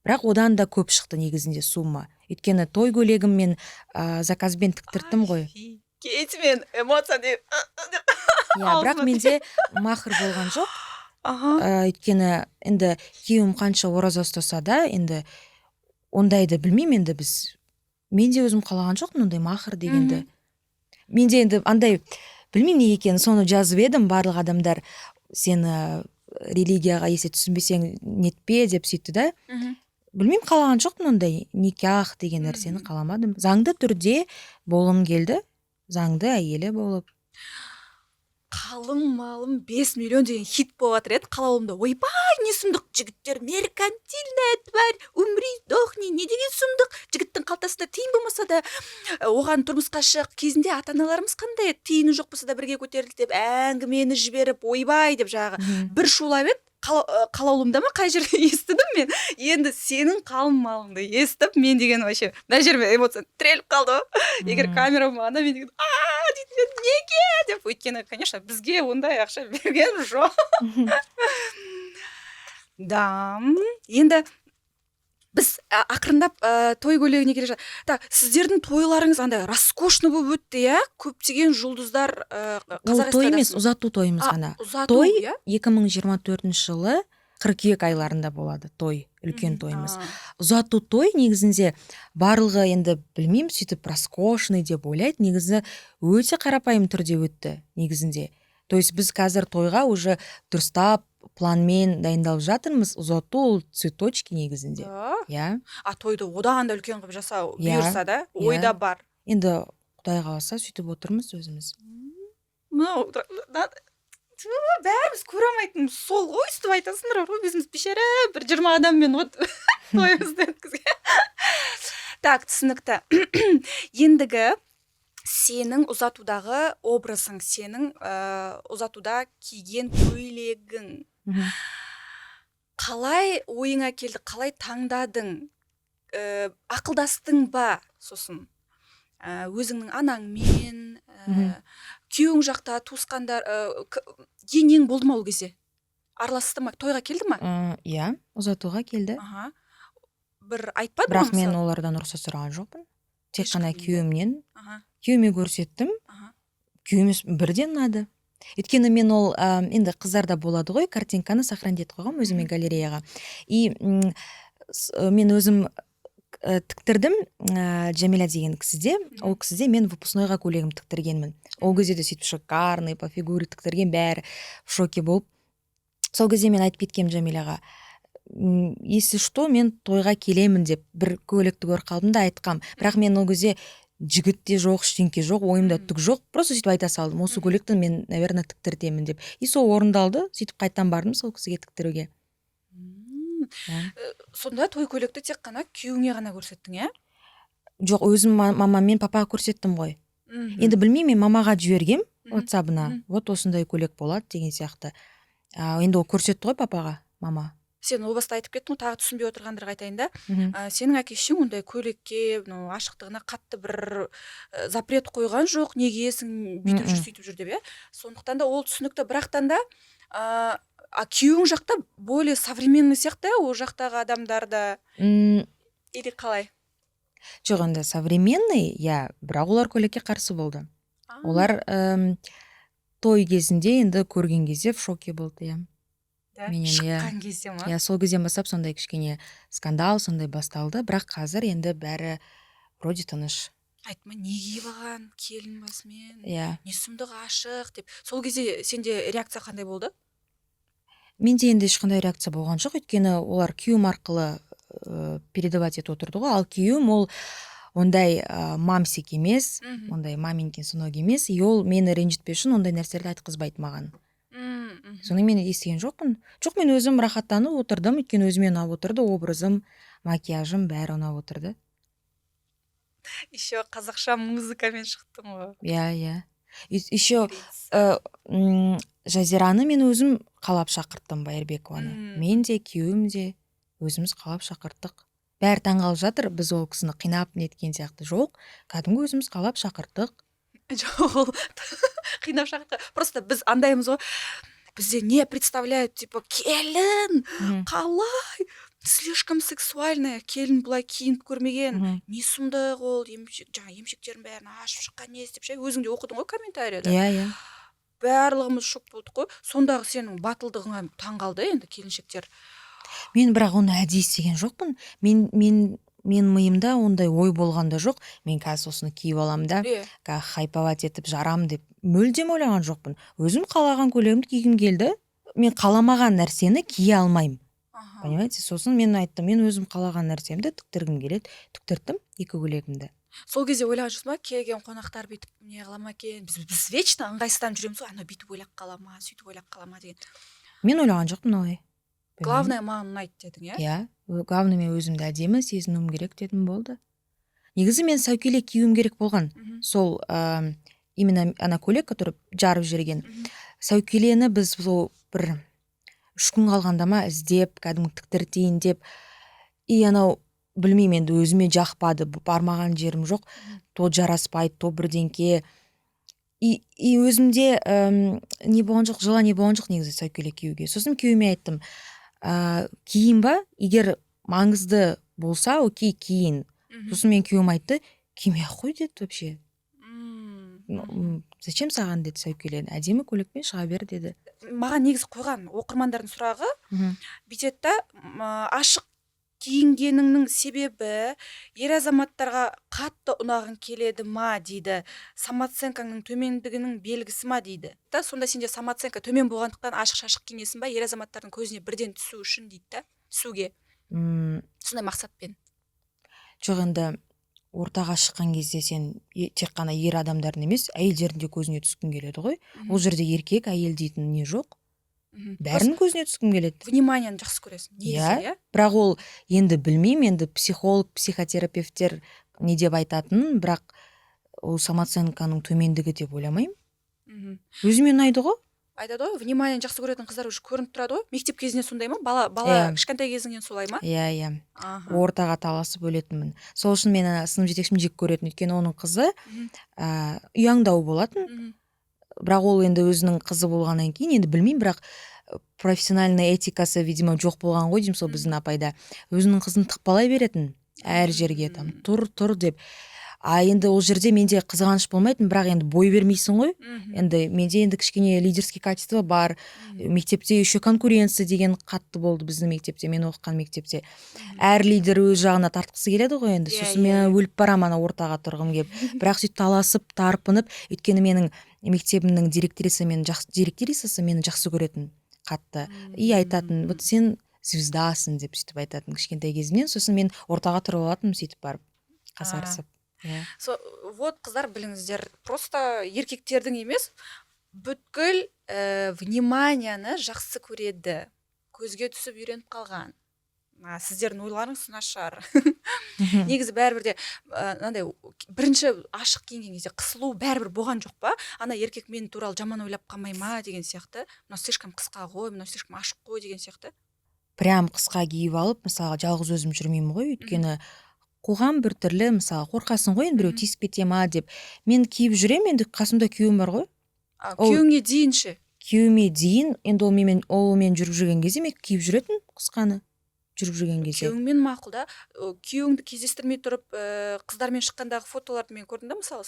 Бірақ одан да көп шықты негізінде сумма. Өйткені той көйлегім мен заказбен тіктірттім ғой. Кетімен эмоция деп. Бірақ менде махр болған жоқ. Өйткені енді күйеуім қанша ораза ұстаса да, енді ондайды білмеймін, енді мен де өзім қалаған жоқпын ондай махр дегенді. Менде енді андай білмеймін не екенін, соны жазып едім, барлық адамдар сені религияға есе түсінбесең нетпе деп сөйтті да. Білмеймін, қалаған жоқпын ондай никах деген нәрсені қаламадым. Заңды түрде болым келді, заңды әйелі болып. Қалым малым 5 миллион деген хит болатыр еді қалауымда. Ойбай, не сұмдық жігіттер, меркантильная тварь, умри, дохни, не деген сұмдық. Жігіттің қалтасында тиын болмаса да, оған тұрмысқа шық кезінде ата-аналарымыз қандай еді, тиыны жоқ болса да бірге көтерілді деп әңгімені жіберіп, ойбай деп бір шулап еді. Қалаулымда ма қай жерде естідім мен. Енді сенің қалың малыңды естіп, мен деген вообще мына жеріме эмоция тіреліп қалды. Егер камера болмағанда мен деген дейтін неге деп. Өйткені, конечно, бізге ондай ақша берген жоқ. Да, енді біз ақырындап той көйлегіне келе жатыр. Сіздердің тойларыңыз андай роскошный болып өтті, иә? Көптеген жұлдыздар Ол той емес, ұзату тойымыз ғана. Той 2024 жылы қыркүйек айларында болады, той, үлкен тойымыз. Ұзату той негізінде барлығы енді білмеймін, сөйтіп роскошный деп ойлайды, негізі өте қарапайым түрде өтті негізінде. То есть біз қазір тойға уже дұрыстап планмен дайындалып жатырмыз. Ұзату ол цветочки негізінде. Иә. Тойды одан да үлкен қылып жасау бұйырса да, ойда бар. Енді Құдай қаласа сөйтіп отырмыз өзіміз. Бәріміз көре алмайтын сол ғой, өстіп айтасыңдар ғой, өзіміз бейшара бір 20 адаммен тойымызды өткізген. Так, түсінікті. Ендігі сенің ұзатудағы образың, сенің ұзатуда киген көйлегің. Қалай ойыңа келді, қалай таңдадың, ақылдастың ба сосын өзіңнің анаңмен, күйеуің жақта туысқандар, ең болды ма ол кезде? Араласты ма, тойға келді ма? Иә, ұзатуға келді. Бір айтпады ма? Бірақ мен олардан рұқсат сұраған жоқпын. Тек қана күйеуімнен. Күйеуіме көрсеттім. Күйеуіміз бірден ұнады. Өйткені мен ол енді қыздарда болады ғой, картинканы сохранить қойғам өзіме галереяға. И мен өзім тіктірдім Джамиля деген кісіде. Ол кісіде мен выпускнойға көйлегім тіктіргенмін. Ол кезде де сөйтіп шикарный, по фигуре тіктірген, бәрі в шоке болып. Сол кезде мен айтып кеткем Джамиляға, если что, мен тойға келемін деп бір көйлекті көріп қалдым да айтқам. Бірақ мен ол кезде жігіт те жоқ, ештеңке жоқ, ойымда түк жоқ. Просто сөйтіп айта салдым. Осы көйлекті мен, наверное, тіктіртемін деп. И сол орындалды. Сөйтіп қайттан бардым сол кісіге тіктіруге. Сонда той көйлекті тек қана күйеуіңе ғана көрсеттің, иә? Жоқ, өзім мамам мен папаға көрсеттім ғой. Енді білмеймін, мен мамаға жібергем WhatsApp-ына. Вот осындай көйлек болады деген сияқты. Енді ол көрсетті ғой папаға, мама. Сен ол баста айтып кеттің, тағы түсінбей отырғандарға айтайын да. Сенің әке-шешең ондай көйлекке, ашықтығына қатты бір запрет қойған жоқ, негесің бүйтіп жүр, сөйтіп жүр деп, иә. Сондықтан да ол түсінікті, бірақтан да күйеуің жақта более современный сияқты, ол жақтағы адамдарда или қалай? Жоқ, енді современный, иә, бірақ олар көйлекке қарсы болды. Олар той кезінде енді көрген кезде в шоке болды, иә. Да? Менен, Шыққан кезде ма? иә, сол кезден бастап сондай кішкене скандал сондай басталды, бірақ қазір енді бәрі вроде тыныш. Айтма, не киіп алған келін басымен, Иә. не сұмдық ашық деп. Сол кезде сенде реакция қандай болды? Менде енді ешқандай реакция болған жоқ, өйткені олар күйеуім арқылы передавать етіп отырды ғой, ал күйеуім ол ондай мамсик емес, ондай маменькин сынок емес, и ол мені ренжітпес үшін ондай нәрселерді айтқызбайды маған. Соны мен естіген жоқпын. Жоқ, мен өзім рахаттанып отырдым, өйткені өзіме ұнап отырды, образым, макияжым бәрі ұнап отырды. Еще қазақша музыкамен шықтым ғой. Иә. Еще Жазираны мен өзім қалап шақырттым, Байырбекованы. Мен де, күйеуім де өзіміз қалап шақырттық. Бәрі таңғалып жатыр, біз ол кісіні қинап неткен сияқты. Жоқ, кәдімгі өзіміз қалап шақырттық. Жоқ, қинап шақырттық. Просто біз андаймыз ғой. Бізде не представляют, типа, келін, қалай? Слишком сексуальная, келін бұлай киініп көрмеген, не сұмдық ол, емшектерін бәрін ашып шыққан не істеп ше, өзің де оқыдың ғой комментарияда. Иә. Барлығымыз шок болдық қой. Сондағы сенің батылдығыңа таңғалды енді келіншектер. Мен бірақ оны әдейі істеген жоқпын. Мен миымда ондай ой болғанда жоқ. Мен қазір осыны киіп алам да, хайповать етіп жарам деп мүлдем ойлаған жоқпын. Өзім қалаған көйлегімді кигім келді. Мен қаламаған нәрсені кие алмаймын. Понимаете? Сосын мен айттым, мен өзім қалаған нәрсемді тіктіргім келеді. Тіктірттім 2 көйлегімді. Сол кезде ойлаған жоқсың ба, келген қонақтар бүйтіп не қыла ма екен? Біз вечно ыңғайсызданып жүреміз ғой, ана бүйтіп ойлап қала ма, сөйтіп ойлап қала ма деген. Мен ойлаған жоқпын олай. Главное, маған ұнайды дедің, иә? Иә, главное, мен өзімді әдемі сезінуім керек дедім, болды. Негізі мен сәукеле киюім керек болған. Сол именно ана көйлек, который жарып жіберген. Сәукелені біз бұл бір 3 күн қалғанда ма іздеп, кәдімгі тіктіртейін деп, и анау білмеймін, енді өзіме жақпады, бармаған жерім жоқ, то жараспайды, то бірдеңке. И өзімде не болған жоқ, желание болған жоқ негізі сәукеле киюге. Сосын күйеуіме айттым, киін ба, егер маңызды болса, окей, киін. Сосын мен күйеуім айтты, киме қой деді вообще. Зачем саған деді сәукелені, әдемі көйлекпен шыға бер деді. Маған негізі қойған оқырмандардың сұрағы бүйтеді да, ашық киінгеніңнің себебі ер азаматтарға қатты ұнағың келеді ма дейді, самооценкаңның төмендігінің белгісі ма дейді. Сонда сенде самооценка төмен болғандықтан ашық-шашық киінесің ба, ер азаматтардың көзіне бірден түсу үшін дейді да, түсуге. Сондай мақсатпен. Жоқ, енді ортаға шыққан кезде сен тек қана ер адамдардың емес, әйелдердің де көзіне түскің келеді ғой. Ол жерде еркек, әйел дейтін не жоқ. Бәрінің көзіне түскім келеді. Вниманияны жақсы көресің. Иә, бірақ ол енді білмеймін, енді психолог, психотерапевттер не деп айтатынын, бірақ ол самооценканың төмендігі деп ойламаймын. Өзіме ұнайды ғой. Айтады ғой, вниманияны жақсы көретін қыздар уже көрініп тұрады ғой. Мектеп кезінен сондай ма? Бала кішкентай кезіңнен солай ма? Иә. Ортаға таласып өлетінмін. Сол үшін мен сынып жетекшім жек көретін, өйткені оның қызы ұяңдау болатын. Бірақ ол енді өзінің қызы болғаннан кейін, енді білмеймін, бірақ профессиональный этикасы, видимо, жоқ болған ғой деймін, сол біздің апайда. Өзінің қызын тықпалай беретін, әр жерге там тұр деп. Енді ол жерде менде қызғаныш болмайтын, бірақ енді бой бермейсің ғой. Енді менде енді кішкене лидерский качество бар. Мектепте еще конкуренция деген қатты болды біздің мектепте, мен оқыған мектепте. Әр лидер өз жағына тартқысы келеді ғой енді. Сосын мен өліп барам ана ортаға тұрғым келіп. Бірақ сөйтіп таласып, тарпынып, өйткені менің мектебімнің директрисасы мені жақсы көретін қатты. И айтатын, вот сен звездасың деп сөйтіп айтатын кішкентай кезімнен. Сосын мен ортаға тұрып алатынмын сөйтіп барып, қасарысып. Вот, қыздар, біліңіздер, просто еркектердің емес, бүткіл вниманияны жақсы көреді. Көзге түсіп үйреніп қалған. Сіздердің ойларыңыз нашар. Негізі бәрібір де бірінші ашық киінген кезде қысылу бәрібір болған жоқ па? Ана еркек мен туралы жаман ойлап қалмай ма деген сияқты. Мынау слишком қысқа ғой, мынау слишком ашық қой деген сияқты. Прям қысқа киіп алып, мысалы, жалғыз өзім жүрмеймін ғой, өйткені қоғам бір түрлі, мысалы, қорқасың ғой, біреу тиісіп кете ма деп. Мен киіп жүремін, енді қасымда күйеуім бар ғой. Күйеуіңе дейінші? Күйеуіме дейін, енді ол мен жүріп жүрген кезде мен киіп жүретін қысқаны. жүріп жүрген кезде. Күйеуіңмен мақұл да. Күйеуіңді кездестірмей тұрып, қыздармен шыққандағы фотоларды мен көрдім да, мысалы,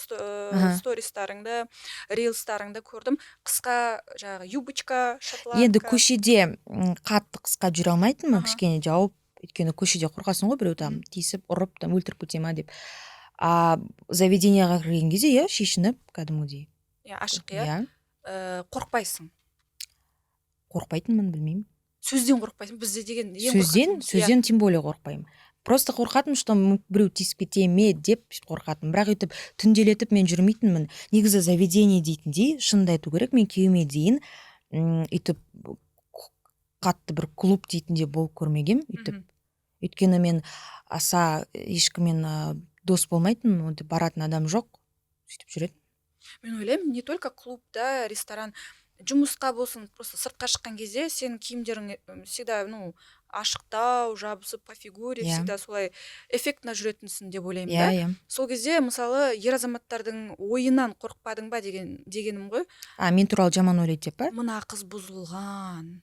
стористарыңды, рилстарыңды көрдім. Қысқа жаңағы юбочка, Енді шотландка. көшеде қатты қысқа жүре алмайтынмын, Аха. кішкене жауып, өйткені көшеде қорқасың ғой, біреу там тиісіп, ұрып, там өлтіріп кете ма деп. Заведениеға кірген кезде, иә, шешініп, кәдімгідей. Ашық, иә. Иә, Қорықпайсың. қорқпайтынмын, білмеймін. Сөзден қорықпайсың. Бізде деген ең қорқатынымыз, Сөзден тем более қорқпаймын. Просто қорқатым, что біреу тиісіп кете ме деп қорқатым. Бірақ өйтіп түнделетіп мен жүрмейтінмін. Негізі заведение дейтіндей, шынымды айту керек, мен күйеуіме дейін өйтіп қатты бір клуб дейтіндей болып көрмегем, өйтіп. Өйткені мен аса ешкіммен дос болмайтынмын, онда баратын адам жоқ, сөйтіп жүретін. Мен ойлаймын, не только клубда, ресторан, жұмысқа болсын, просто сыртқа шыққан кезде сенің киімдерің всегда, ашықтау, жабысып по фигуре, всегда солай эффектно жүретінсің деп ойлаймын да. Сол кезде, мысалы, ер азаматтардың ойынан қорықпадың ба дегенім ғой. Мен туралы жаман ойлайды деп па? Мына қыз бұзылған,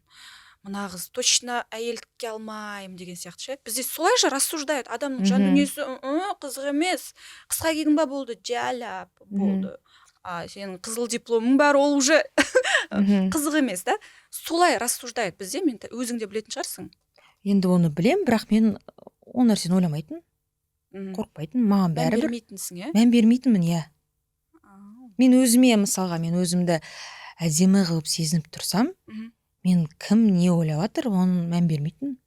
мына қыз точно әйелдікке алмайым деген сияқты ше. Бізде солай же рассуждают. Адамның жан дүниесі қызық емес. Қысқа кидің ба болды, жалап болды. Сенің қызыл дипломың бар, ол уже қызық емес да. Солай рассуждает бізде, мен өзің де білетін шығарсың. Енді оны білем, бірақ мен ол нәрсені ойламайтын, қорқпайтын, маған бәрібір. Мән бермейтінсің, иә? Мән бермейтінмін, иә. Мен өзіме, мысалға, мен өзімді әдемі қылып сезініп тұрсам, мен кім не ойлап жатыр, оны мән бермейтін.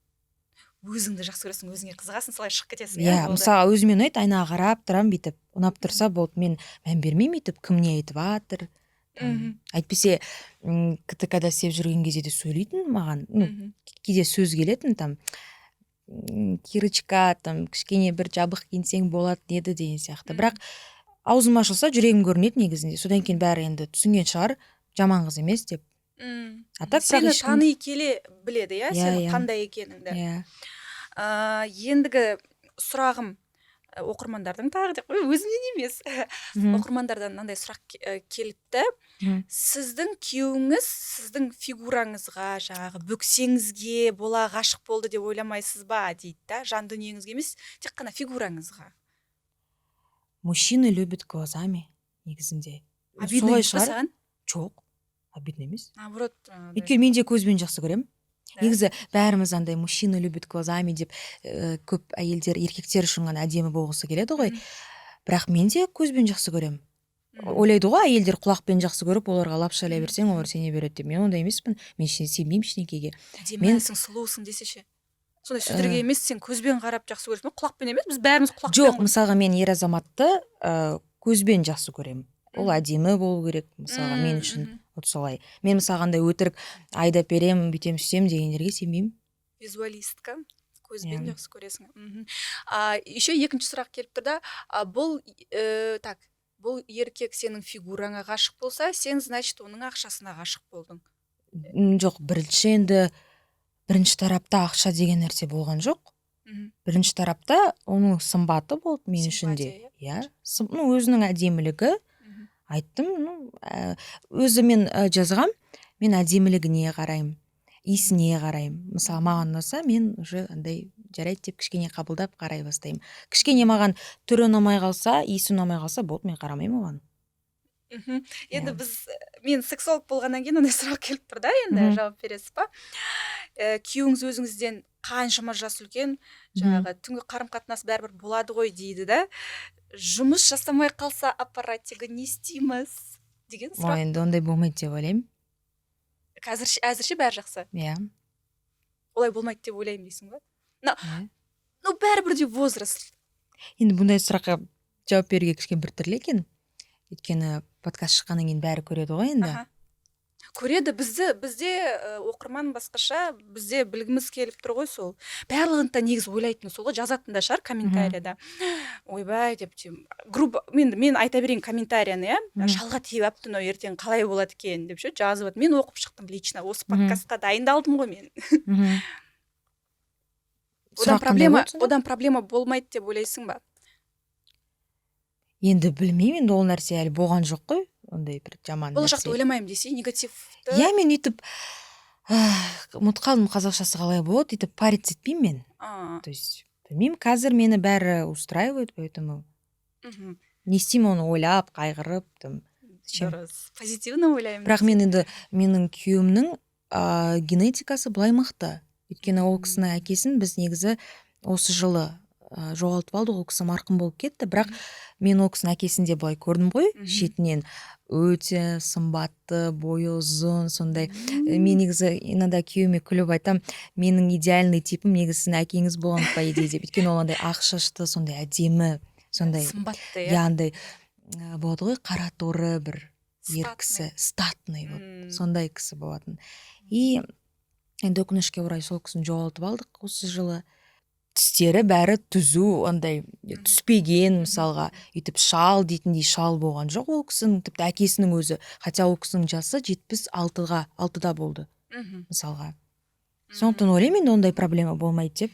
Өзіңді жақсы көресің, өзіңе қызығасың, солай шығып кетесің. Иә, мысалға, өзіме ұнайды, айнаға қарап тұрам, бүйтіп, ұнап тұрса болды, мен мән бермеймін, бүйтіп, кім не айтып жатыр. Әйтпесе ктк-да істеп жүрген кезде де сөйлейтін маған, кейде сөз келетін, там Кирочка, там кішкене бір жабық киінсең болатын еді деген сияқты. Бірақ аузым ашылса жүрегім көрінеді негізінде. Содан кейін бәрі енді түсінген шығар, жаман қыз емес деп. Сені тани келе біледі, иә, сен қандай екеніңді. Ендігі сұрағым оқырмандардың тағы деп, өзімнен емес, оқырмандардан мынандай сұрақ келіпті. Сіздің күйеуіңіз сіздің фигураңызға, жаңағы бөксеңізге бола ғашық болды деп ойламайсыз ба дейді да, жан дүниеңізге емес, тек қана фигураңызға. Мужчины любят глазами, негізінде. Обидно емес па саған? Жоқ, обидно емес. Наоборот, өйткені мен де көзбен жақсы көрем. Негізі бәріміз андай мужчины любят глазами деп көп әйелдер, еркектер үшін ғана әдемі болғысы келеді ғой. Бірақ мен де көзбен жақсы көрем. Ойлайды ғой, әйелдер құлақпен жақсы көріп, оларға лапшалай берсең, олар сене береді деп. Мен ондай емеспін. Мен сенбеймін ештеңеге. Әдемісің, сұлусың десеше. Сондай сөздерге емес, сен көзбен қарап жақсы көресің, құлақпен емес, біз бәріміз құлақпен. Жоқ, мысалға мен ер азаматты көзбен жақсы көрем. Ол әдемі болу керек, мысалға мен үшін. Вот солай. Мен мысалғандай өтірік айдап берем, бүйтем сөйтем дегендерге сенбеймін. Визуалистка, көзбен жақсы көресің. Еще екінші сұрақ келіп тұр да, бұл еркек сенің фигураңа ғашық болса, сен, значит, оның ақшасына ғашық болдың. Жоқ, бірінші тарапта ақша деген нәрсе болған жоқ. Бірінші тарапта оның сымбаты болды мен үшін де. Өзінің әдемілігі. Айттым, өзі мен жазғам, мен әдемілігіне қараймын, иісіне қараймын. Мысалы, маған ұнаса, мен уже андай жарайды деп кішкене қабылдап қарай бастаймын. Кішкене маған түрі ұнамай қалса, иісі ұнамай қалса, болды, мен қарамаймын оған. Енді мен сексолог болғаннан кейін ондай сұрақ келіп тұр да, енді жауап бересіз ба? Күйеуіңіз өзіңізден қаншама жас үлкен, жаңағы түнгі қарым-қатынас бәрібір болады ғой дейді да. Жұмыс жасамай қалса аппаратигі не істейміз деген сұрақ. Енді ондай болмайды деп ойлаймын. Әзірше бәрі жақсы. Иә. Олай болмайды деп ойлаймын дейсің ба? Бәрібір де возраст. Енді бұндай сұраққа жауап беруге кішкене біртүрлі екен. Өйткені подкаст шыққаннан кейін бәрі көреді ғой енді. Көреді, бізде оқырман басқаша, бізде білгіміз келіп тұр ғой сол. Барлығында негіз ойлайтын сол ғой, жазатын да шығар комментарияда. Ойбай деп, мен айта берейін комментарияны, шалға тиіп апты, ертең қалай болады екен деп жазып отыр. Мен оқып шықтым лично, осы подкастқа дайындалдым ғой мен. Одан проблема болмайды деп ойлайсың ба? Енді білмеймін, ол нәрсе әлі болған жоқ қой, ондай бір жаман нәрсе. Болашақты ойламаймын десе, негатив. Иә, мен үйтіп ұмытып қалдым қазақшасы қалай болады, өйтіп париться етпеймін мен. То есть білмеймін, қазір мені бәрі устраивает, поэтому не істеймін оны ойлап қайғырып дұрыс, позитивно ойлаймын. бірақ мен енді менің күйеуімнің генетикасы былай мықты, өйткені ол кісінің әкесін біз негізі осы жылы жоғалтып алдық. Ол кісі марқұм болып кетті, бірақ мен ол кісінің әкесін де былай көрдім ғой, шетінен өте сымбатты, бойы ұзын, сондай. Мен негізі иногда күйеуіме күліп айтам, менің идеальный типім негізі сіздің әкеңіз болған по идее деп, өйткені ол андай ақ шашты, сондай әдемі, сондай сымбатты, андай болады ғой, қара торы бір ер кісі, статный, сондай кісі болатын. И енді өкінішке орай сол кісіні жоғалтып алдық осы жылы. Тістері бәрі түзу, андай түспеген, мысалға үйтіп шал дейтіндей шал болған жоқ ол кісінің, тіпті әкесінің өзі, хотя ол кісінің жасы 76-да болды мысалға. Сондықтан ойлаймын, ондай проблема болмайды деп.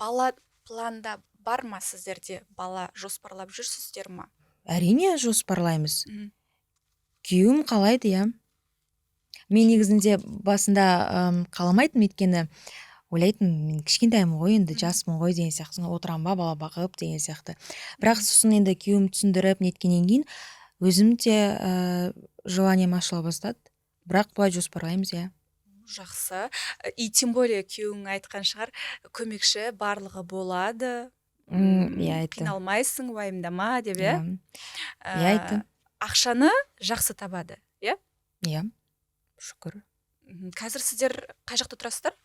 Бала планда бар ма сіздерде? Бала жоспарлап жүрсіздер ма? Әрине жоспарлаймыз. Күйеуім қалайды, иә. Мен негізінде басында қаламайтын, өйткені ойлайтын, мен кішкентаймын ғой, енді жаспын ғой деген сияқты, отырам ба бала бағып деген сияқты. Бірақ сосын енді күйеуім түсіндіріп неткеннен кейін өзім де желанием ашыла бастады. Бірақ былай жоспарлаймыз, иә. Жақсы. И тем более күйеуің айтқан шығар, көмекші барлығы болады. Иә, айтты. Қиналмайсың, уайымдама деп, иә? Иә, айтты. Ақшаны жақсы табады, иә? Иә, шүкір. Қазір сіздер қай жақта тұрасыздар?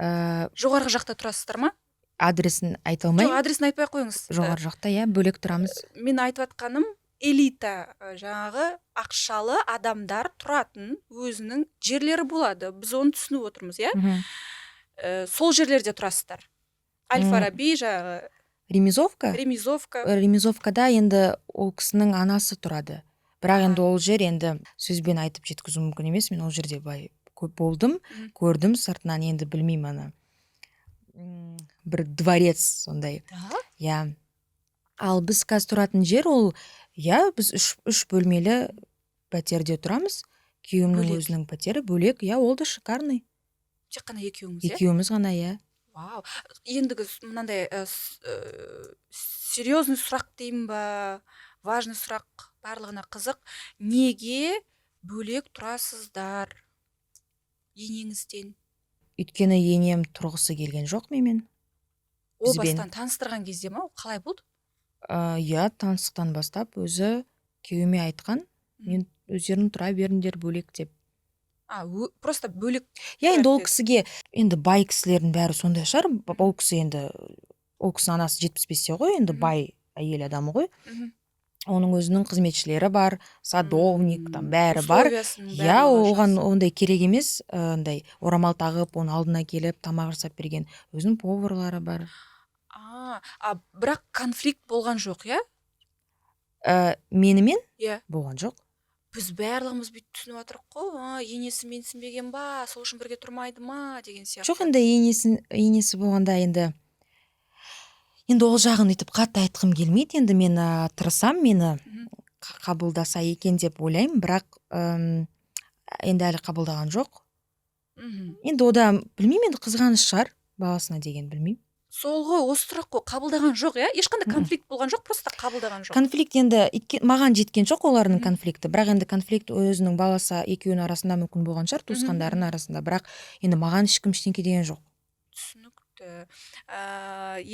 Жоғарғы жақта тұрасыздар ма? Адресін айта алмаймын. Жоқ, адресін айтпай қойыңыз. Жоғары жақта, иә, бөлек тұрамыз. Мен айтып атқаным, элита, жаңағы ақшалы адамдар тұратын өзінің жерлері болады. Біз оны түсініп отырмыз, иә? Сол жерлерде тұрасыздар. Аль-Фараби, жаңағы Ремизовкада енді ол кісінің анасы тұрады. Бірақ енді ол жер енді сөзбен айтып жеткізу мүмкін емес. Мен ол жерде бай көп болдым, көрдім сыртынан, енді білмеймін ана. Бір дворец сондай. Иә. Ал біз қазір тұратын жер ол, иә, біз үш бөлмелі пәтерде тұрамыз. Күйеуімнің өзінің пәтері бөлек, иә, ол да шикарный. Тек қана екеуіңіз, иә? Екеуіміз ғана, иә. Вау. Ендігі мынандай серьезный сұрақ деймін ба, важный сұрақ, барлығына қызық. Неге бөлек тұрасыздар енеңізден? Өйткені енем тұрғысы келген жоқ менімен. О, бастан таныстырған кезде ма? Қалай болды? Иә, таныстықтан бастап өзі күйеуіме айтқан, мен өздерің тұра беріңдер бөлек деп. Просто бөлек. Иә, енді ол кісіге, енді бай кісілердің бәрі сондай шығар. Ол кісі енді, ол кісінің анасы 75-те ғой, енді бай әйел адамы ғой. Оның өзінің қызметшілері бар, садовник, бәрі бар. Иә, оған ондай керек емес, ондай орамал тағып, оны алдына келіп тамақ жасап берген. Өзінің поварлары бар. Бірақ конфликт болған жоқ, иә? Менімен? Иә. Болған жоқ. Біз барлығымыз бүйтіп түсініп отырық қой, енесі менсінбеген ба, сол үшін бірге тұрмайды ма деген сияқты. Жоқ, енді енесі болғанда енді ол жағын өйтіп қатты айтқым келмейді. Енді мен тырысам, мені қабылдаса екен деп ойлаймын, бірақ енді әлі қабылдаған жоқ. Енді ода білмеймін, енді қызғаныш шығар баласына деген, білмеймін. Сол ғой, осы сұрақ қой, қабылдаған жоқ, иә? Ешқандай конфликт болған жоқ, просто қабылдаған жоқ. Конфликт енді маған жеткен жоқ олардың конфликті, бірақ енді конфликт өзінің баласы екеуінің арасында мүмкін болған шығар, туысқандарының арасында, бірақ енді маған ешкім ештеңке деген жоқ. Түсінікті.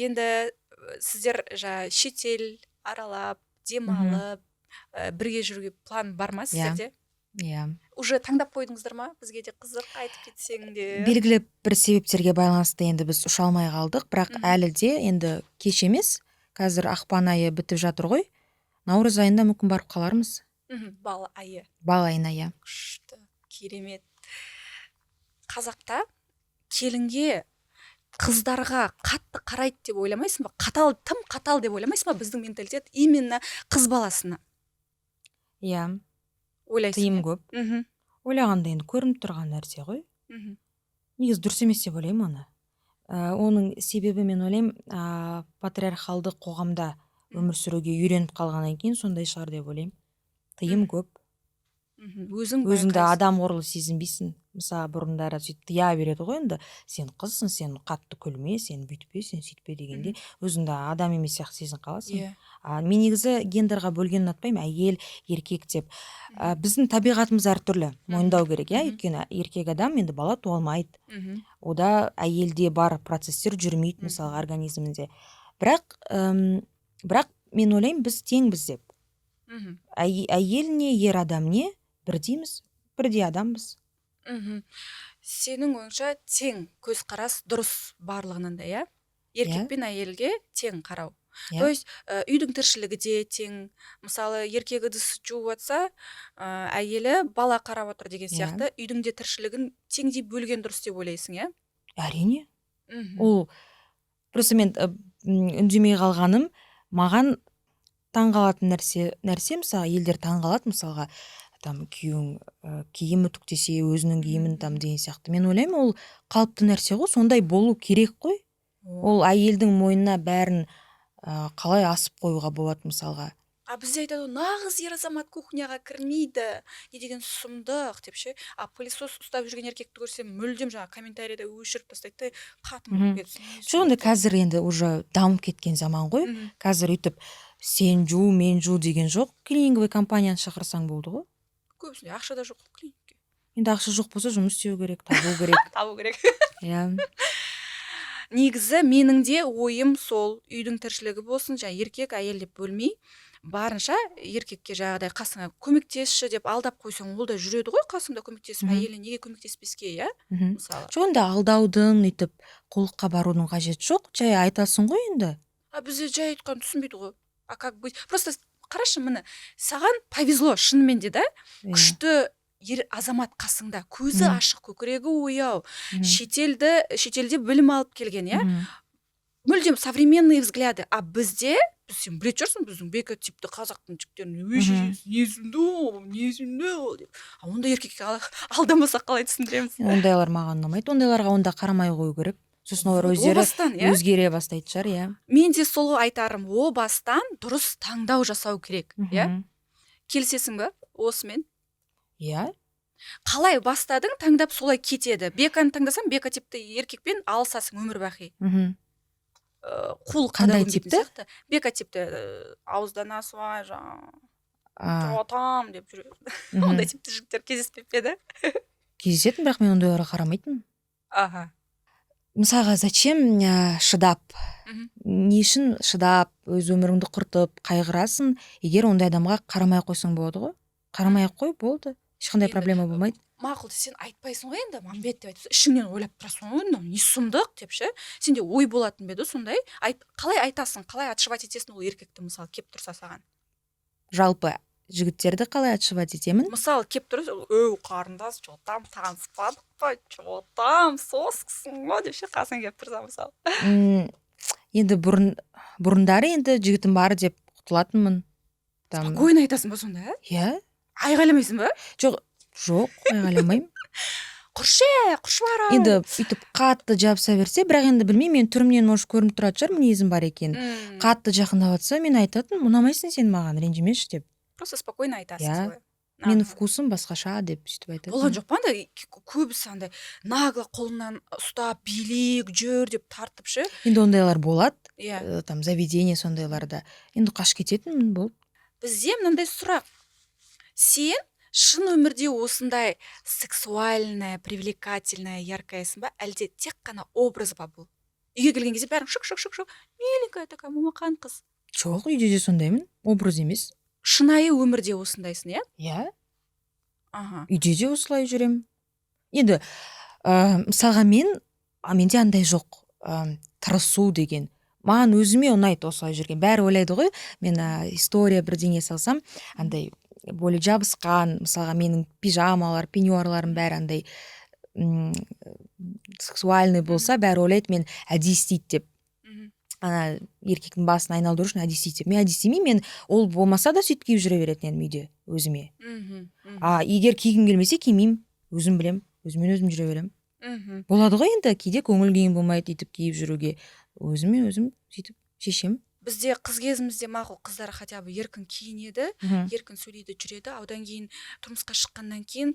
Енді сіздер шетел аралап, демалып, бірге жүруге план бар ма сіздерде? Иә. Уже таңдап қойдыңыздар ма? Бізге де қызық, айтып кетсең де. Белгілі бір себептерге байланысты енді біз ұша алмай қалдық, бірақ әлі де енді кеш емес. Қазір ақпан айы бітіп жатыр ғой. Наурыз айында мүмкін барып қалармыз. Бал айы. Бал айына, иә. Күшті, керемет. Қазақта келінге қыздарға қатты қарайды деп ойламайсың ба? Тым қатал деп ойламайсың ба? Біздің менталитет именно қыз баласына. Иә. Ойлайсың. Тыйым көп. Ойлағанда енді көрініп тұрған нәрсе ғой. Негізі дұрыс емес деп ойлаймын оны. Оның себебі мен ойлаймын, патриархалды қоғамда өмір сүруге үйреніп қалғаннан кейін сондай шығар деп ойлаймын. Тыйым көп. өзіңді адам қорлы сезінбейсің. Мысалы бұрындары сөйтіп тыя береді ғой, енді сен қызсың, сен қатты күлме, сен бүйтпе, сен сөйтпе дегенде өзіңді адам емес сияқты сезініп қаласың. Мен негізі гендерға бөлген ұнатпаймын, әйел, еркек деп. Біздің табиғатымыз әртүрлі, мойындау керек, өйткені еркек адам енді бала туа алмайды. Ода әйелде бар процесстер жүрмейді, мысалы организмінде. Бірақ мен ойлаймын, біз теңбіз деп. Әйел не, ер адам не, бірдейміз, бірдей адамбыз. Сенің ойыңша тең көзқарас дұрыс барлығынан да, еркек пен әйелге тең қарау. То есть үйдің тіршілігі де тең. Мысалы еркегі ыдыс жуып жатса, әйелі бала қарап отыр деген сияқты, үйдің де тіршілігін теңдей бөлген дұрыс деп ойлайсың, иә? Әрине. Ол просто мен үндемей қалғаным, маған таңғалатын нәрсе, мысалы елдер таңғалады, мысалға күйеуің киім үтіктесе, өзінің киімін деген сияқты. Мен ойлаймын, ол қалыпты нәрсе ғой, сондай болу керек қой. Ол әйелдің мойнына бәрін қалай асып қоюға болады, мысалға. Бізде айтады, нағыз ер азамат кухняға кірмейді, не деген сұмдық деп ше. Пылесос ұстап жүрген еркекті көрсем, мүлдем жаңа комментарийда өшіріп тастайды, қатын кетсін. Жоқ, қазір енді уже дамып кеткен заман ғой. Қазір үйтіп сен жу, мен жу деген жоқ. Клининговый компанияны шақырсаң болды ғой. Көбісінде ақша да жоқ клиникке. Енді ақша жоқ болса, жұмыс істеу керек, табу керек. Табу керек. Негізі менің де ойым сол, үйдің тіршілігі болсын, жаңа еркек, әйел деп бөлмей, барынша еркекке жағдай қасыңа көмектесші деп алдап қойсаң, ол да жүреді ғой қасыңда көмектесіп, әйеліне неге көмектеспеске, мысалы. Жоқ, енді алдаудың, үйтіп қулыққа барудың қажеті жоқ, жай айтасың ғой енді. Бізде жай айтқан түсінбейді ғой. Как быть? Просто қарашы, міне, саған повезло, шынымен де, күшті азамат қасыңда, көзі ашық, көкірегі ояу, шетелде білім алып келген, мүлдем современные взгляды. Бізде, сен білетін шығарсың, біздің бека типті қазақтың жігіттерін несімді ол деп. Онда еркекке алдамасақ қалай түсіндіреміз? Ондайлар маған ұнамайды, ондайларға онда қарамай қою керек. Сосын олар өздері өзгере бастайды шығар, Мен де сол айтарым, о бастан дұрыс таңдау жасау керек, Келісесің бе осымен? Қалай бастадың, таңдап солай кетеді. Беканы таңдасаң, бека типті еркекпен алысасың өмір бақи. Қандай типті? Бека типті ауыздан асуай, жоғатам деп жүреді. Ондай типті жігіттер кездеспеп еді? Кездесетін, бірақ мен ондайларға қарамайтын. Мысалға, зачем шыдап? Не үшін шыдап, өз өміріңді құртып, қайғырасың, егер ондай адамға қарамай қойсаң болады ғой? Қарамай қой, болды. Ешқандай проблема болмайды. Мақұл, сен айтпайсың ғой енді, Мамбет деп айтып, ішіңнен ойлап тұрасың ғой, не сұмдық деп ше. Сенде ой болатын беді сондай? Қалай айтасың, қалай отшивать етесің ол еркекті, мысалы, кеп тұрса саған? Жалпы жігіттерді қалай отшивать етемін? Мысалы, кеп тұрса, қарындас, жотам, таныспадық па, жотам, соскысың ғой деп ше, қасың кеп тұрса, мысалы. Енді бұрындары енді жігітім бар деп құтылатынмын. Спокойно айтасың ба сонда? Айғайламайсың ба? Жоқ, айғайламаймын. Құршыларым. Енді үйтіп қатты жабыса берсе, бірақ енді білмеймін, мен түрімнен может көрініп тұратын шығар, мінезім бар екен. Қатты жақындап жатса, мен айтатын, ұнамайсың сен маған, ренжімеші деп. Просто спокойно айтасың солай. Менің вкусым басқаша деп сөйтіп айтатын. Болған жоқ па, көбісі андай нагло қолынан ұстап, билік, жүр деп тартып ше. Енді ондайлар болады, там заведение сондайларда. Енді қаш кететін болды. Бізде мынандай сұрақ. Сен шын өмірде осындай сексуальная, привлекательная, яркаясың ба, әлде тек қана образ ба бұл? Үйге келген кезде бәрің шық, меленькая такая момақан қыз. Жоқ, үйде де сондаймын, образ емес. Шынайы өмірде осындайсың, Үйде де осылай жүрем. Енді, мысалға менде андай жоқ, тырысу деген. Маған өзіме ұнайды осылай жүрген. Бәрі ойлайды ғой, мен история бірдеңе салсам, андай более жабысқан, мысалға менің пижамалар, пеньюарларым бәрі андай сексуальный болса, бәрі ойлайды мен әдейі істейді деп. Еркектің басын айналдыру үшін әдейі істейді деп. Мен әдейі істемеймін, мен ол болмаса да сөйтіп киіп жүре беретін едім үйде өзіме. Егер кигім келмесе кимеймін, өзім білем, өзімен өзім жүре берем. Болады ғой енді, кейде көңіл күйім болмайды, үйтіп киіп жүруге. Өзімен өзім сөйтіп шешем. бізде қыз кезімізде мақұл қыздар хотя бы еркін киінеді, Мгм. еркін сөйлейді, жүреді, одан кейін тұрмысқа шыққаннан кейін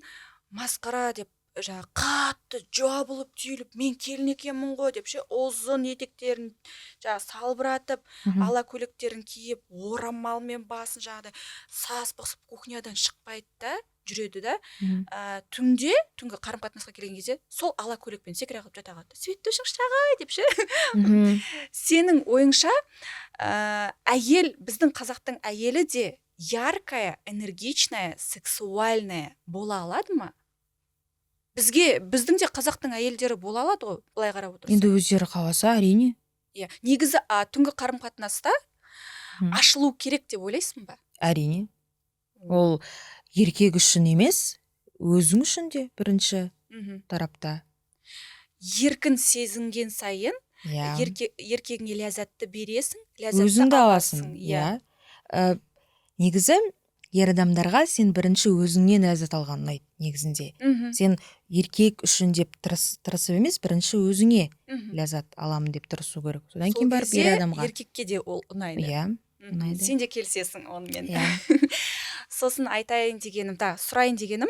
масқара деп жаңағы қатты жабылып түйіліп мен келін екенмін ғой деп ше, ұзын етектерін жаңағы салбыратып, Мгм. ала көйлектерін киіп, орамалмен басын жаңағыдай саспық кухнядан шықпайды да, жүреді да. Мгм. Түнгі қарым қатынасқа келген кезде сол ала көйлекпен секіре қалып жата қалады. Свет төшіңші ағай деп ше. Мгм. Сенің ойыңша әйел, біздің қазақтың әйелі де яркая, энергичная, сексуальная бола алады ма? Біздің де қазақтың әйелдері бола алады ғой, былай қарап отырсақ. Енді өздері қаласа, әрине. Иә, негізі түнгі қарым қатынаста Мгм. ашылу керек деп ойлайсың ба? Әрине. Ол еркек үшін емес, өзің үшін де бірінші Мгм. тарапта. Еркін сезінген сайын Иә. еркегіңе ләззатты бересің, ләззатты Өзің де аласың. аласың. Иә. Негізі ер адамдарға сен бірінші өзіңнен ләззат алған ұнайды негізінде. Мгм. Сен еркек үшін деп тырысып емес, бірінші өзіңе Мгм. ләззат аламын деп тырысу керек. Содан Сол кейін барып ер кезде адамға. еркекке де ол ұнайды. Иә. Мгм. ұнайды. Сен де келісесің онымен. Иә. Сосын айтайын дегенім, сұрайын дегенім,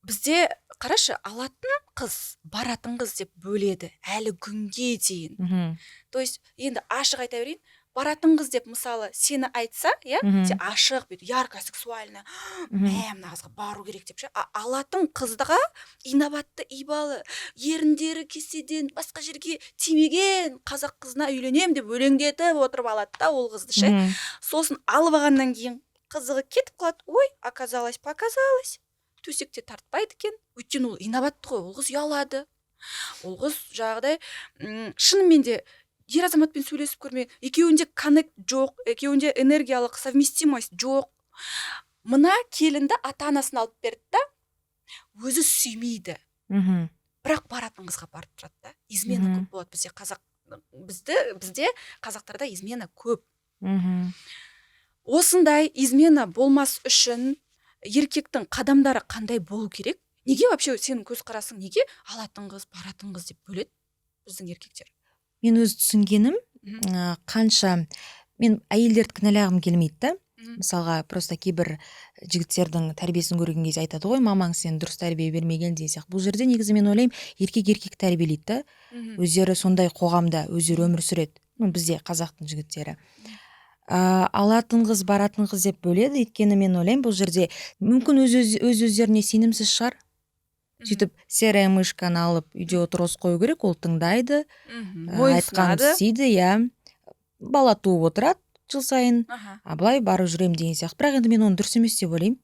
бізде қарашы, алатын қыз, баратын қыз деп бөледі әлі күнге дейін. Мгм. То есть енді ашық айта берейін, баратын қыз деп мысалы сені айтса, иә, Мгм. сен ашық бүйтіп ярко сексуально, Мгм. мына қызға бару керек деп ше. Алатын қыздыға инабатты, ибалы, еріндері кеседен басқа жерге тимеген қазақ қызына үйленем деп өлеңдетіп отырып алады да ол қызды ше. Мгм. Сосын алып алғаннан кейін қызығы кетіп қалады. Ой, показалось, төсекте тартпайды екен. Өйткені ол инабатты ғой, ол қыз ұялады. Ол қыз жағдай шынымен де ер азаматпен сөйлесіп көрме, екеуінде коннект жоқ, екеуінде энергиялық совместимость жоқ. Мына келінді ата-анасын алып берді да, өзі сүймейді. Мгм. Бірақ баратын қызға барып тұрады да. Измена Мгм. көп болады бізде қазақтарда измена көп. Мгм. Осындай измена болмас үшін еркектің қадамдары қандай болу керек? Неге вообще сенің көзқарасың неге алатын қыз, баратын қыз деп бөледі біздің еркектер? Мен өз түсінгенім, Мгм. қанша мен әйелдерді кінәлағым келмейді да. Мгм. Мысалға, просто кейбір жігіттердің тәрбиесін көрген кезде айтады ғой, мамаң сен дұрыс тәрбие бермеген деген сияқты. Бұл жерде негізі мен ойлаймын, еркек тәрбиелейді да. Мгм. Өздері сондай қоғамда өздері өмір сүреді. Бізде қазақтың жігіттері. Алатын қыз, баратын қыз деп бөледі. Өйткені мен ойлаймын, бұл жерде мүмкін өздеріне сенімсіз шығар. Сөйтіп серая мышканы алып үйде отырғызып қою керек, ол тыңдайды, айтқанын істейді, иә. Бала туып отырады жыл сайын. Былай барып жүрем деген сияқты. Бірақ енді мен оны дұрыс емес деп ойлаймын.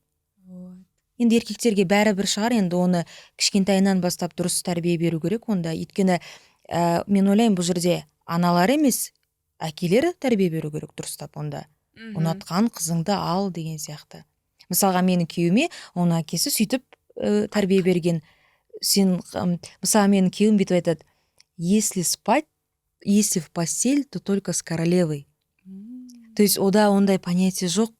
Енді еркектерге бәрібір шығар, енді оны кішкентайынан бастап дұрыс тәрбие беру керек онда. Өйткені мен ойлаймын, бұл жерде аналар емес, әкелері тәрбие беру керек дұрыстап онда. Ұнатқан қызыңды ал деген сияқты. Мысалға менің күйеуіме оның әкесі сөйтіп тәрбие берген. Мысалы менің күйеуім бүйтіп айтады: если в постель, то только с королевой. То есть ода ондай понятие жоқ,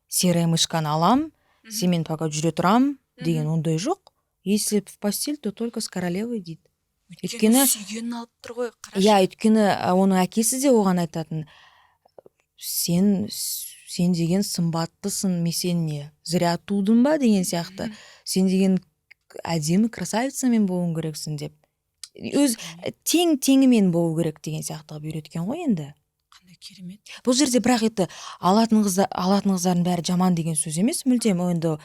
серая мышканы алам, семен пока жүре тұрам деген ондай жоқ. Если в постель, то только с королевой дейді. Өйткені сүйгенін алып тұр ғой, қарашы. Иә, өйткені оның әкесі де оған айтатын: сен деген сымбаттысың, мен сен не зря тудым ба деген сияқты. Сен деген әдемі красавицамен болуың керексің деп. Өз теңімен болу керек деген сияқты үйреткен ғой енді. Қандай керемет. Бұл жерде бірақ етті алатын қыздардың бәрі жаман деген сөз емес, мүлдем. Енді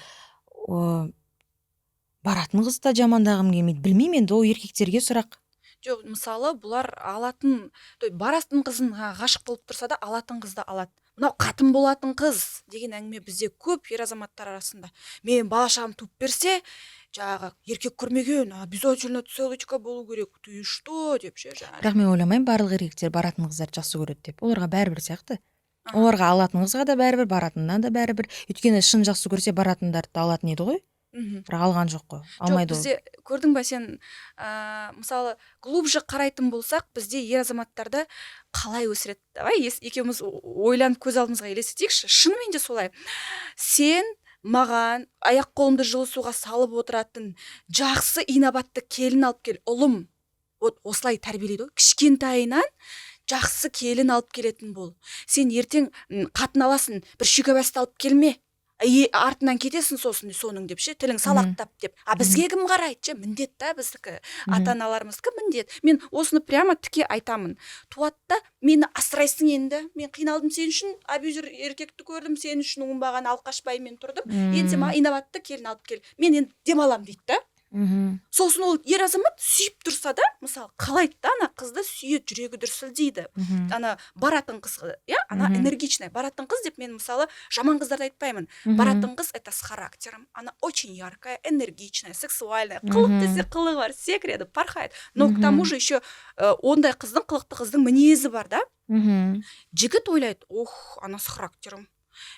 баратын қыз да жамандағым келмейді. Білмеймін, енді ол еркектерге сұрақ. Жоқ, мысалы бұлар баратын қызына ғашық болып тұрса да алатын қызды алады. Мынау қатын болатын қыз деген әңгіме бізде көп ер азаматтар арасында. Мен бала-шағам туып берсе, жаңағы еркек көрмеген, обязательно целочка болу керек. Ты что деп ше. Бірақ мен ойламаймын, барлық еркектер баратын қыздарды жақсы көреді деп. Оларға бәрібір сияқты. Оларға алатын қызға да бәрібір, баратынына да бәрібір. Өйткені шын жақсы көрсе баратындарды да алатын еді ғой. Бірақ алған жоқ қой. Алмайды ол. Бізде көрдің ба сен, мысалы глубже қарайтын болсақ, бізде ер азаматтарды қалай өсіреді? Давай екеуміз ойланып көз алдымызға елестетейікші. Шынымен де солай. Сен маған аяқ қолымды жылы суға салып отыратын жақсы инабатты келін алып кел, ұлым. Осылай тәрбиелейді ғой. Кішкентайынан жақсы келін алып келетін бол. Сен ертең қатын аласың, бір шүйкебасты алып келме. Артынан кетесің соның деп ше, тілің салақтап деп. Бізге кім қарайды ше? Міндет та біздікі, ата-аналарымыздікі міндет. Мен осыны прямо тіке айтамын. Туатта мені асырайсың енді. Мен қиналдым сен үшін, абьюзер еркекті көрдім, сен үшін оңбаған алқашбаймен тұрдым. Енді сен маған инабатты келін алып кел. Мен енді демалам дейді да. Сосын ол ер азамат сүйіп тұрса да, мысалы қалайды да, ана қызды сүйет, жүрегі дүрсілдейді. Ана баратын қыз, ана энергичная баратын қыз деп мен мысалы жаман қыздарды айтпаймын. Баратын қыз это с характером, она очень яркая, энергичная, сексуальная, қылық десе қылығы бар, секіреді, пархает. Но к тому же еще ондай қыздың, қылықты қыздың мінезі бар да. Жігіт ойлайды, ана с характером.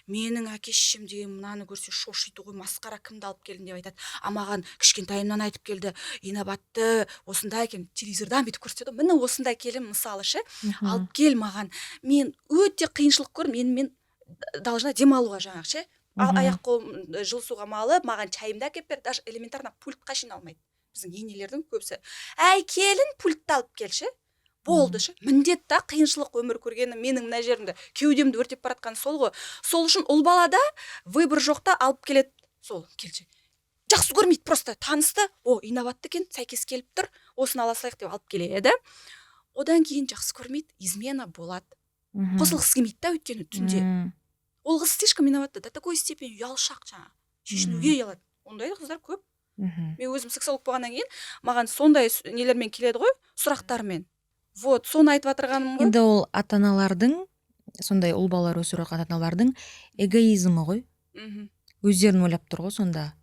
Менің әке-шешем деген мынаны көрсе шошиды ғой, масқара, кімді алып келдің деп айтады. Маған кішкентайымнан айтып келді, инабатты, осындай екен, телевизордан бүйтіп көрсетеді. Міне осындай келін мысалы ше, алып кел маған. Мен өте қиыншылық көрдім, мен должна демалуға жаңағы ше. Аяқ қолым жылсуға малып, маған чайымды әкеп бер, даже элементарно пультқа жиналмайды. Біздің енелердің көбісі. Әй, келін пультты алып келші. Болды ше. Міндет та, қиыншылық өмір көргені менің мына жерімді кеудемді өртеп баратқан сол ғой. Сол үшін ұл балада выбор жоқта алып келеді. Сол келші. Жақсы көрмейді, просто танысты. Инабатты екен, сәйкес келіп тұр. Осыны ала салайық деп алып келеді. Одан кейін жақсы көрмейді, измена болады. Қосылғысы келмейді да өйткені түнде. Ол қыз слишком инабатты, до такой степени ұялшақ жаңа. Шешінуге ұялады. Ондай қыздар көп. Мен өзім сексолог болғаннан кейін маған сондай нелермен келеді ғой, сұрақтармен. Вот, соны айтып отырғаным ғой. Енді ол ата-аналардың, сондай ұл балалар өсіру ата-аналардың эгоизмі ғой. Өздерін ойлап тұр ғой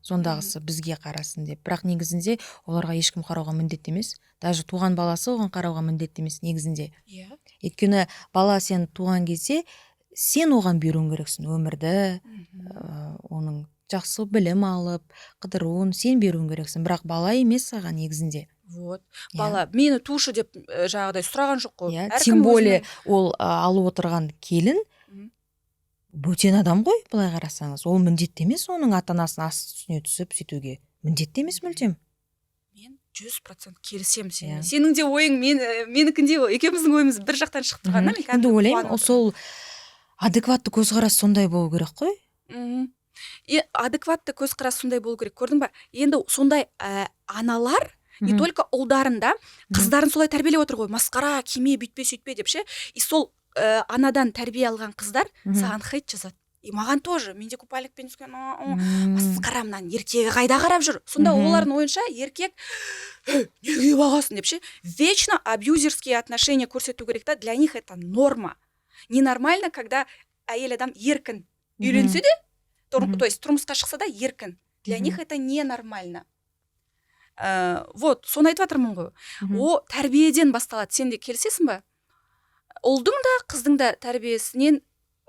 сондағысы бізге қарасын деп. Бірақ негізінде оларға ешкім қарауға міндетті емес. Даже туған баласы оған қарауға міндетті емес негізінде. Өйткені бала сен туған кезде сен оған беруің керексің өмірді, оның жақсы білім алып, қыдыруын сен беруің керексің. Бірақ бала емес саған негізінде. Вот. Бала мені тушы деп жаңағыдай сұраған жоқ қой. Тем более ол алып отырған келін бөтен адам ғой, былай қарасаңыз. Ол міндетті емес оның ата-анасының үстіне түсіп сөйтуге. Міндетті емес мүлдем. Мен 100% келісемін сенімен. Сенің де ойың менікінде екеуміздің ойымыз бір жақтан шығып тұрғанда мен енді ойлаймын, сол адекватты көзқарас сондай болу керек қой. Адекватты көзқарас сондай болу керек. Көрдің ба? Енді сондай аналар не только ұлдарында қыздарын солай тәрбиелеп отыр ғой, масқара, киме, бүйтпе, сөйтпе деп ше. И сол анадан тәрбие алған қыздар саған хейт жазады. И маған тоже, менде купальникпен түскен, масқара, мынаны еркегі қайда қарап жүр. Сонда олардың ойынша еркек неге бағасын деп ше. Вечно абьюзерские отношения көрсету керек та, для них это норма. Ненормально, когда әйел адам еркін үйленсе де, то есть тұрмысқа шықса да еркін. Для них это ненормально. Вот, соны айтып жатырмын ғой. Тәрбиеден басталады. Сен де келісесің ба? Ұлдың да, қыздың да тәрбиесінен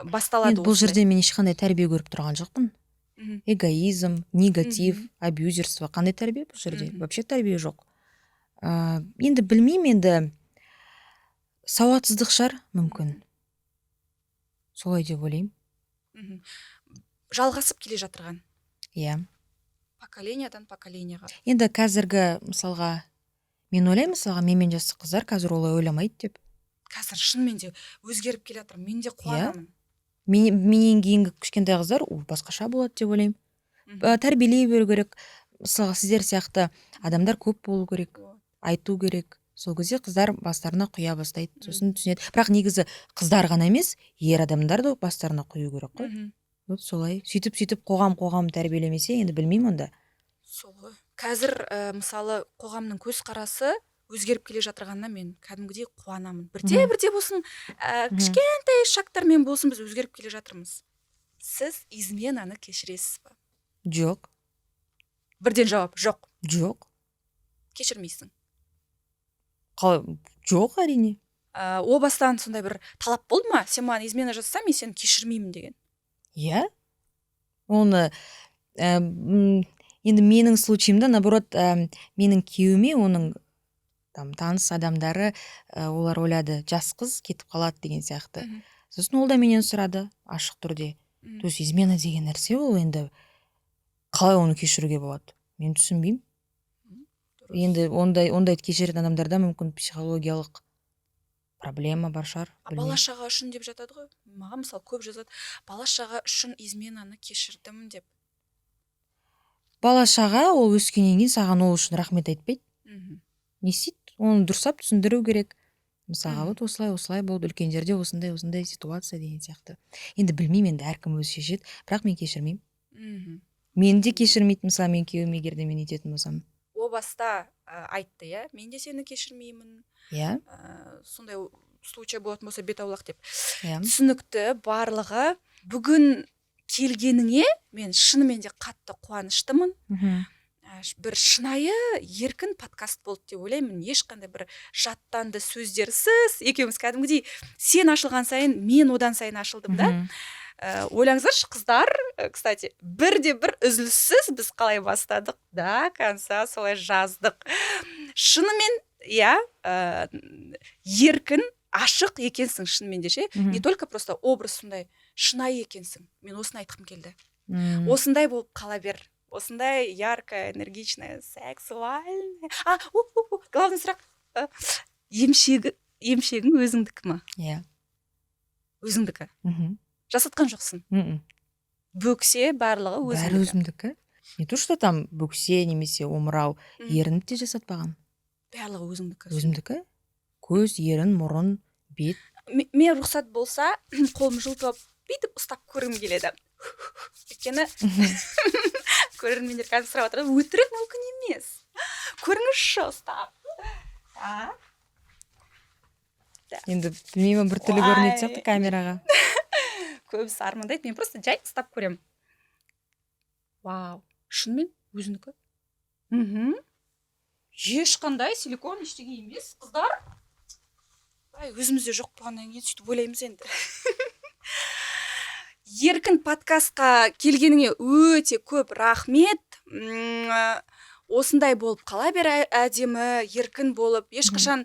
басталады. Бұл жерде мен ешқандай тәрбие көріп тұрған жоқпын. Эгоизм, негатив, абьюзерство, қандай тәрбие бұл жерде? Вообще тәрбие жоқ. Енді білмеймін, енді сауатсыздық шығар мүмкін. Солай деп ойлаймын. Жалғасып келе жатырған. Поколениядан поколениеға. Енді қазіргі мысалға, мен ойлаймын, мысалға менмен жасты қыздар қазір олай ойламайды деп. Қазір шынымен де өзгеріп келе жатыр. Мен де қуанамын. Менен кейінгі кішкентай қыздар басқаша болады деп ойлаймын. Тәрбиелей беру керек. Мысалға сіздер сияқты адамдар көп болу керек, айту керек. Сол кезде қыздар бастарына құя бастайды, сосын түсінеді. Бірақ негізі қыздар ғана емес, ер адамдар да бастарына құю керек қой. Вот солай. Сөйтіп қоғам тәрбиелемесе, енді білмеймін онда. Сол ғой. Қазір мысалы қоғамның көзқарасы өзгеріп келе жатырғанына мен кәдімгідей қуанамын. Бірте болсын, кішкентай шақтармен болсын біз өзгеріп келе жатырмыз. Сіз изменаны кешіресіз ба? Жоқ. Бірден жауап, жоқ. Жоқ. Кешірмейсің? Жоқ, әрине. О бастан сондай бір талап болды ма? Сен маған измена жасасам, мен сені кешірмеймін деген. Оны енді менің случайымда, наоборот, менің күйеуіме оның таныс адамдары олар ойлады, жас қыз кетіп қалады деген сияқты. Сосын ол да менен сұрады ашық түрде. То есть измена деген нәрсе ол енді қалай оны кешіруге болады? Мен түсінбеймін. Енді ондайды кешіретін адамдарда мүмкін психологиялық проблема бар шығар. Бала шаға үшін деп жатады ғой. Маған мысалы көп жазады, бала шаға үшін изменаны кешірдім деп. Бала шаға ол өскеннен кейін саған ол үшін рахмет айтпайды. Не істейді? Оны дұрыстап түсіндіру керек. Мысалға вот осылай болды, үлкендерде осындай ситуация деген сияқты. Енді білмеймін, енді әркім өзі шешеді, бірақ мен кешірмеймін. Мені де кешірмейді, мысалы мен күйеуім егер де мен ететін болсам. О баста айтты, иә, мен де сені кешірмеймін. Иә. Сондай случай болатын болса бет аулақ деп. Иә. Түсінікті барлығы. Бүгін келгеніңе мен шынымен де қатты қуаныштымын. Бір шынайы еркін подкаст болды деп ойлаймын. Ешқандай бір жаттанды сөздерсіз, екеуміз кәдімгідей сен ашылған сайын мен одан сайын ашылдым да. Ойлаңыздаршы қыздар, кстати, бірде бір үзіліссіз біз қалай бастадық, да, конца солай жаздық. Шынымен, иә, еркін, ашық екенсің шынымен де ше. Не только просто образ сондай шынайы екенсің. Мен осыны айтқым келді. Осындай болып қала бер. Осындай яркая, энергичная, сексуальная. Главный сұрақ. Емшегің өзіңдікі ма? Иә. Өзіңдікі. Жасатқан жоқсың. Бөксе барлығы өзіңдікі. Бәрі өзімдікі. Не то, что там бөксе немесе омырау, ерінді де жасатпаған. Барлығы өзіңдікі. Өзімдікі. Көз, ерін, мұрын, бет. Мен рұқсат болса, қолым жылтып, бүйтіп ұстап көргім келеді. Өйткені көрермендер қазір сұрап жатыр, өтірік мүмкін емес. Көріңізші ұстап. Енді білмеймін, бір түрлі көрінетін сияқты камераға. Көбісі армандайды, мен просто жай ұстап көрем. Вау, шынымен өзіңдікі. Ешқандай силикон ештеңе емес, қыздар. Өзімізде жоқ болғаннан кейін сөйтіп ойлаймыз енді. Еркін подкастқа келгеніңе өте көп рахмет. Осындай болып қала бер әдемі, еркін болып, ешқашан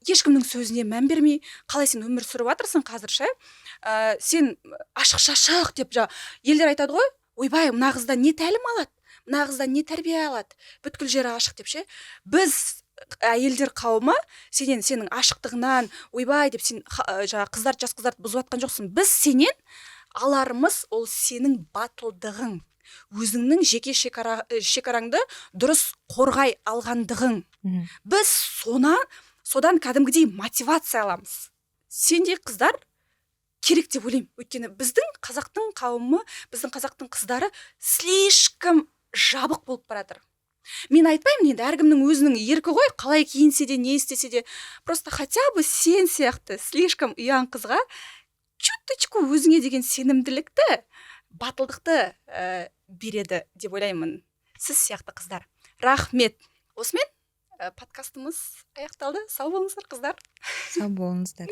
ешкімнің сөзіне мән бермей, қалай сен өмір сүріп жатырсың қазірше. Сен ашық-шашық деп елдер айтады ғой, ойбай, мына қызда не тәлім алады, мына қызда не тәрбие алады, бүткіл жері ашық деп ше. Біз әйелдер қауымы сенің ашықтығынан, ойбай деп сен жас қыздарды бұзып жатқан жоқсың. Біз сенен аларымыз ол сенің батылдығың, өзіңнің жеке шекараңды дұрыс қорғай алғандығың. Біз содан кәдімгідей мотивация аламыз. Сендей қыздар керек деп ойлаймын. Өйткені біздің қазақтың қауымы, біздің қазақтың қыздары слишком жабық болып баратыр. Мен айтпаймын енді, әркімнің өзінің еркі ғой, қалай киінсе де, не істесе де, просто хотя бы сен сияқты слишком ұяң қызға чуточку өзіңе деген сенімділікті, батылдықты береді деп ойлаймын. Сіз сияқты қыздар. Рахмет. Осымен подкастымыз аяқталды. Сау болыңыздар, қыздар. Сау болыңыздар.